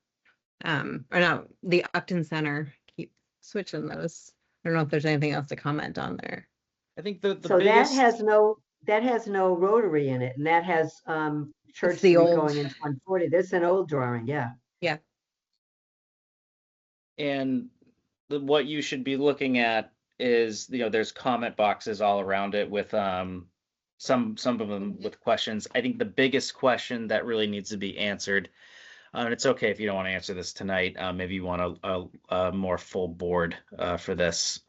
Or no, the Upton Center. Keep switching those. I don't know if there's anything else to comment on there. I think the So biggest that has no rotary in it, and that has Church It's the Street old, going into 140. This is an old drawing, yeah. yeah. and what you should be looking at is, there's comment boxes all around it with some of them with questions. I think the biggest question that really needs to be answered, and it's okay if you don't want to answer this tonight, maybe you want a more full board for this,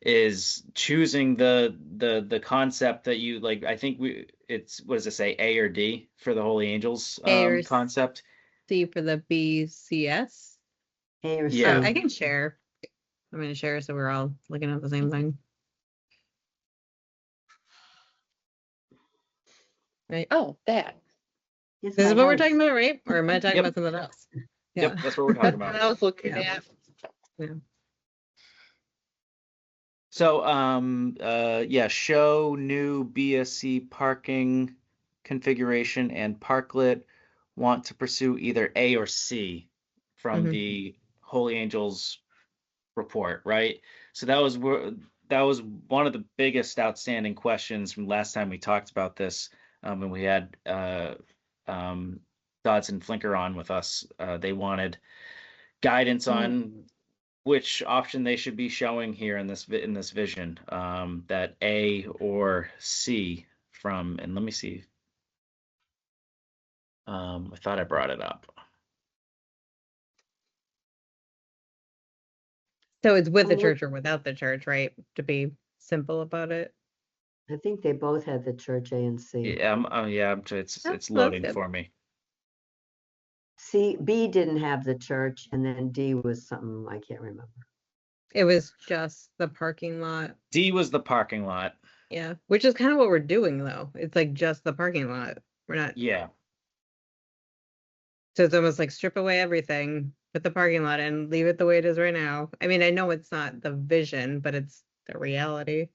is choosing the concept that you like. I think it's, what does it say, A or D for the Holy Angels A or concept? C for the BCS. A or C. Yeah. I can share. I'm going to share so we're all looking at the same thing. Right. Oh, that. Here's This is my what we're house. talking about, right? Or am I talking Yep. about something else? Yep, Yeah. that's what we're talking That's about. what I was looking Yeah. at. So, yeah, show new BSC parking configuration and parklet. Want to pursue either A or C from Mhm. the Holy Angels report, right? So that was one of the biggest outstanding questions from last time we talked about this, and we had Dodson Flinker on with us. They wanted guidance on which option they should be showing here in this vision, that A or C from, and let me see. I thought I brought it up. So it's with the Oh, church or without the church, right? To be simple about it. I think they both had the church A and C. Yeah, it's That's loading good. for me. B didn't have the church, and then D was something I can't remember. It was just the parking lot. D was the parking lot. Yeah. Which is kind of what we're doing though. It's like just the parking lot. We're not, Yeah. so it's almost like strip away everything, put the parking lot in, leave it the way it is right now. I mean, I know it's not the vision, but it's the reality.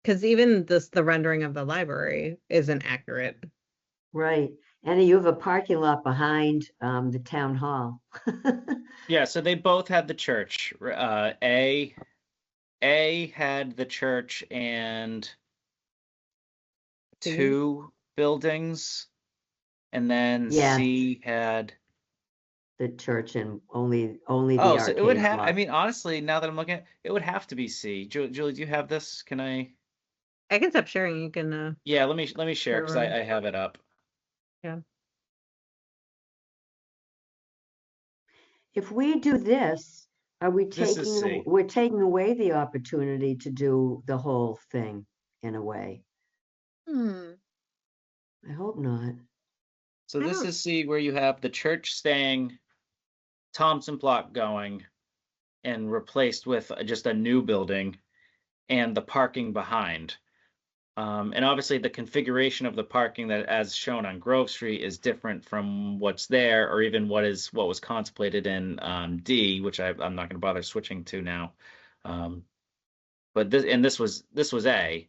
Because even the rendering of the library isn't accurate. Right. And you have a parking lot behind the town hall. Yeah, so they both had the church. A had the church and C? 2 buildings, and then Yeah. C had. The church and only the Oh, so it would arcade have. I block. mean, honestly, now that I'm looking at it, it would have to be C. Julie, do you have this? Can I? I can stop sharing. You can, Yeah, let me share because Sure. I have it up. yeah. If we do this, are we This is taking, C. we're taking away the opportunity to do the whole thing in a way? I hope not. So I this don't- is C, where you have the church staying, Thompson block going, and replaced with just a new building, and the parking behind. And obviously the configuration of the parking that as shown on Grove Street is different from what's there, or even what was contemplated in D, which I'm not going to bother switching to now. But this was A.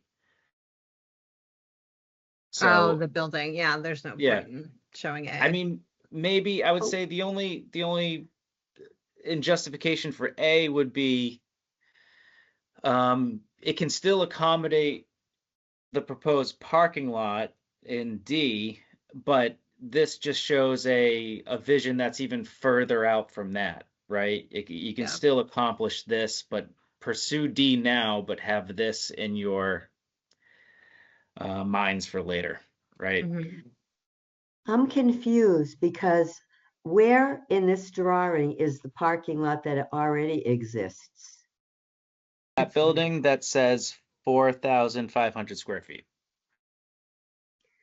Oh, So the building. Yeah, there's no yeah, point in showing I A. mean, maybe I would Oh. say the only in justification for A would be it can still accommodate the proposed parking lot in D, but this just shows a vision that's even further out from that, right? You can Yeah. still accomplish this, but pursue D now, but have this in your minds for later, right? Mhm. I'm confused because where in this drawing is the parking lot that already exists? That building that says 4,500 square feet.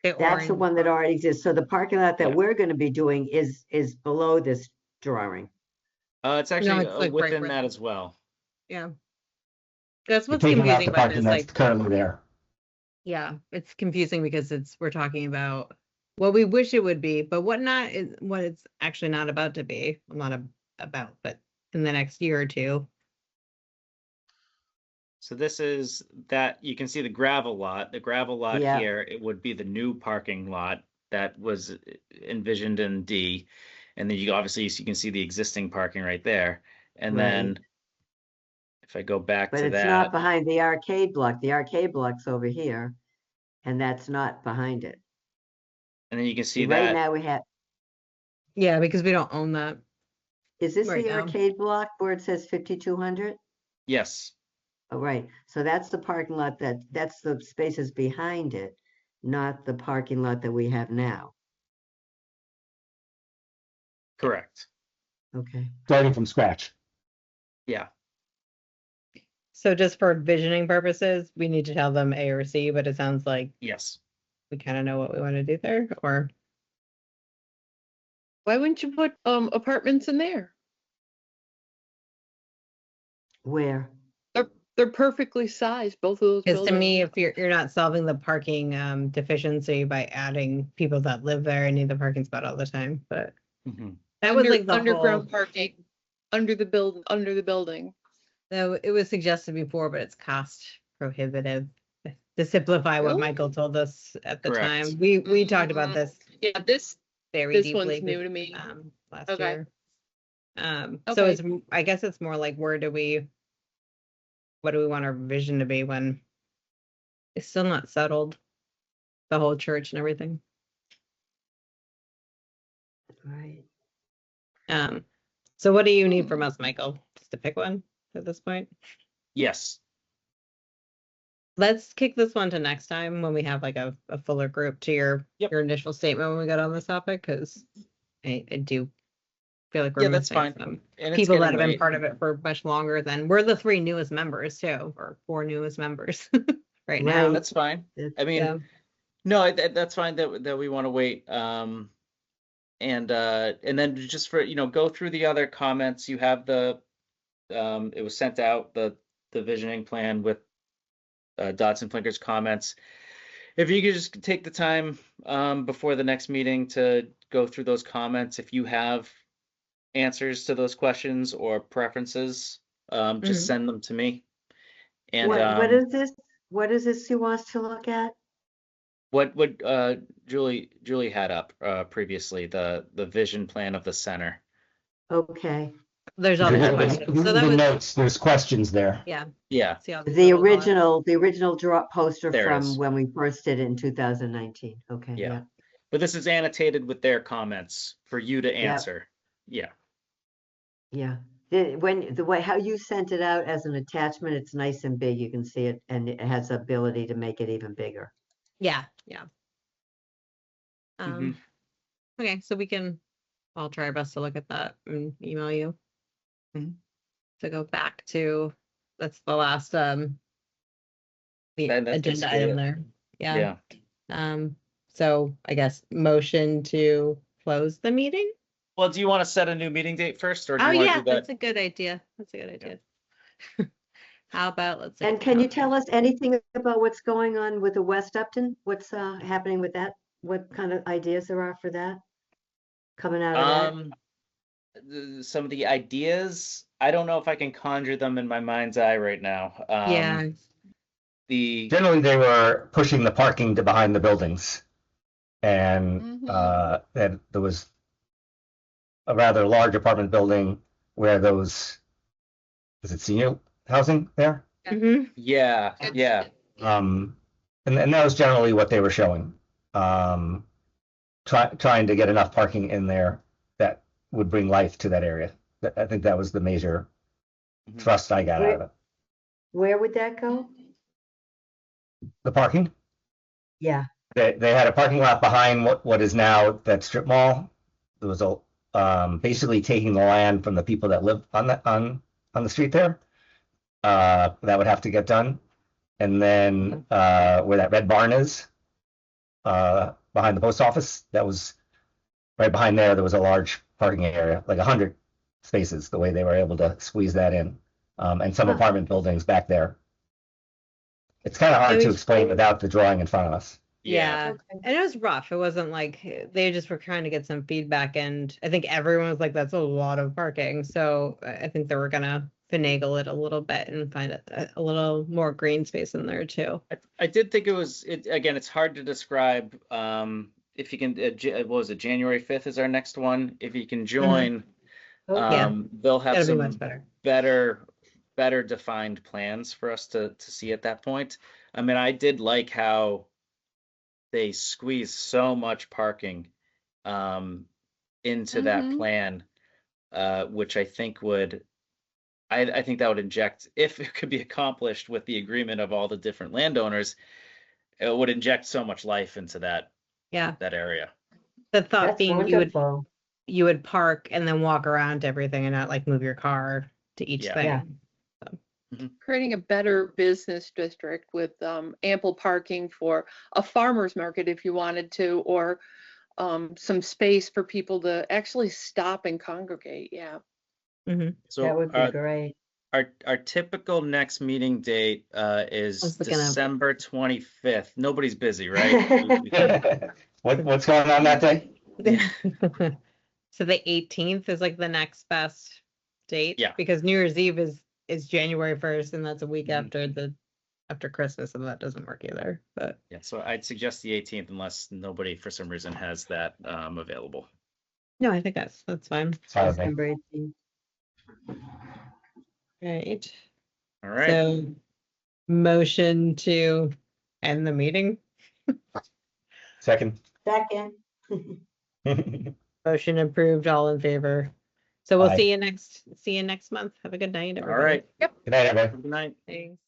The That's the orange one that already exists. So the parking lot that Yeah. we're going to be doing is below this drawing. It's actually it's like right within where that the- as well. Yeah. That's You're what's taking out confusing the about parking this. that's Like, currently there. yeah, it's confusing because we're talking about what we wish it would be, but what it's actually not about to be. Well, not about, but in the next year or two. So this is that you can see the gravel lot. The gravel lot Yeah. here, it would be the new parking lot that was envisioned in D. And then you can see the existing parking right there. And then Right. if I go back But to it's not that, behind the arcade block. The arcade block's over here, and that's not behind it. and then you can see See, right that. now we have, Yeah, because we don't own that. is this Right the now. arcade block where it says 5,200? Yes. Oh, right. So that's the parking lot that's the spaces behind it, not the parking lot that we have now. Correct. Okay. Starting from scratch. Yeah. So just for visioning purposes, we need to tell them A or C, but it sounds like Yes. we kind of know what we want to do there, or Why wouldn't you put apartments in there? Where? they're perfectly sized, both of those Because to buildings. me, if you're not solving the parking deficiency by adding people that live there and need the parking spot all the time, but Mhm. that was like the Underground whole, parking, under the building. though it was suggested before, but it's cost prohibitive. To simplify what Really? Michael told us at the Correct. time, we talked about Mhm. this Yeah, this very this deeply. one's new to me. Last Okay. year. So Okay. it's, I guess it's more like what do we want our vision to be when it's still not settled, the whole church and everything. Right. So what do you need from us, Michael? Just to pick one at this point? Yes. Let's kick this one to next time when we have like a fuller group to your initial statement when we got on this topic, because I do feel like we're Yeah, that's missing fine. some And it's people that getting have been late. part of it for much longer than we're the 3 newest members too, or 4 newest members right now. Right. That's fine. It's- I mean, Yeah. no, that's fine that we want to wait. And then just for, go through the other comments. You have it was sent out, the visioning plan with Dotson Plinker's comments. If you could just take the time before the next meeting to go through those comments, if you have answers to those questions or preferences, just send them to me. And what is this? What is this he wants to look at? what Julie had up previously, the vision plan of the center. Okay. There's all the The questions. So that was, notes, there's questions there. yeah. Yeah, See all The dots? original draw poster There it from is. when we first did it in 2019. Okay. Yeah. Yeah. but this is annotated with their comments for you to answer. Yeah. Yeah. The way how you sent it out as an attachment, it's nice and big. You can see it, and it has the ability to make it even bigger. Yeah, yeah. Mhm. Okay, so I'll try our best to look at that and email you. Mhm. To go back to, that's the last the That's agenda basically item it. there. Yeah. So I guess motion to close the meeting? Well, do you want to set a new meeting date first, or do Oh you want to yeah, do that? that's a good idea. That's a good idea. How about let's see. And can you tell us anything about what's going on with the West Upton? What's happening with that? What kind of ideas there are for that coming out of that? Some of the ideas, I don't know if I can conjure them in my mind's eye right now. Yeah. Generally, they were pushing the parking to behind the buildings, and then there was a rather large apartment building where is it senior housing there? Mhm. Yeah, yeah. And that was generally what they were showing. Trying to get enough parking in there that would bring life to that area. I think that was the major Mhm. thrust I got out of it. Where would that go? The parking? Yeah. They had a parking lot behind what is now that strip mall. There was basically taking the land from the people that live on the street there. That would have to get done. And then where that red barn is, behind the post office, that was right behind there. There was a large parking area, like 100 spaces, the way they were able to squeeze that in, and some apartment buildings back there. It's kind of hard to explain without the drawing in front of us. Yeah. Okay. And it was rough. It wasn't like they just were trying to get some feedback, and I think everyone was like, that's a lot of parking. So I think they were gonna finagle it a little bit and find a little more green space in there too. I did think again, it's hard to describe. If you can, what was it, January 5th is our next one. If you can join, Yeah. they'll have That'll be some much better. better defined plans for us to see at that point. I mean, I did like how they squeezed so much parking into that plan, which I think I think that would inject, if it could be accomplished with the agreement of all the different landowners, it would inject so much life into that area. The thought That's being wonderful. you would park and then walk around to everything and not like move your car to each Yeah. thing. Yeah. Creating a better business district with ample parking for a farmer's market if you wanted to, or some space for people to actually stop and congregate. Yeah. Mhm. So That would be great. our typical next meeting date is was looking up. December 25th. Nobody's busy, right? What's going on that day? Yeah. So the 18th is like the next best date. Yeah. Because New Year's Eve is January 1st, and that's a week Mhm. after Christmas, and that doesn't work either. But Yeah, so I'd suggest the 18th unless nobody for some reason has that available. no, I think that's fine. It's fine with me. December 18th. Right. All right. So motion to end the meeting. Second. Second. Motion approved, all in favor. So we'll Aye. see you next month. Have a good night, All everybody. right. Yep. Good night, everybody. Good night. Thanks.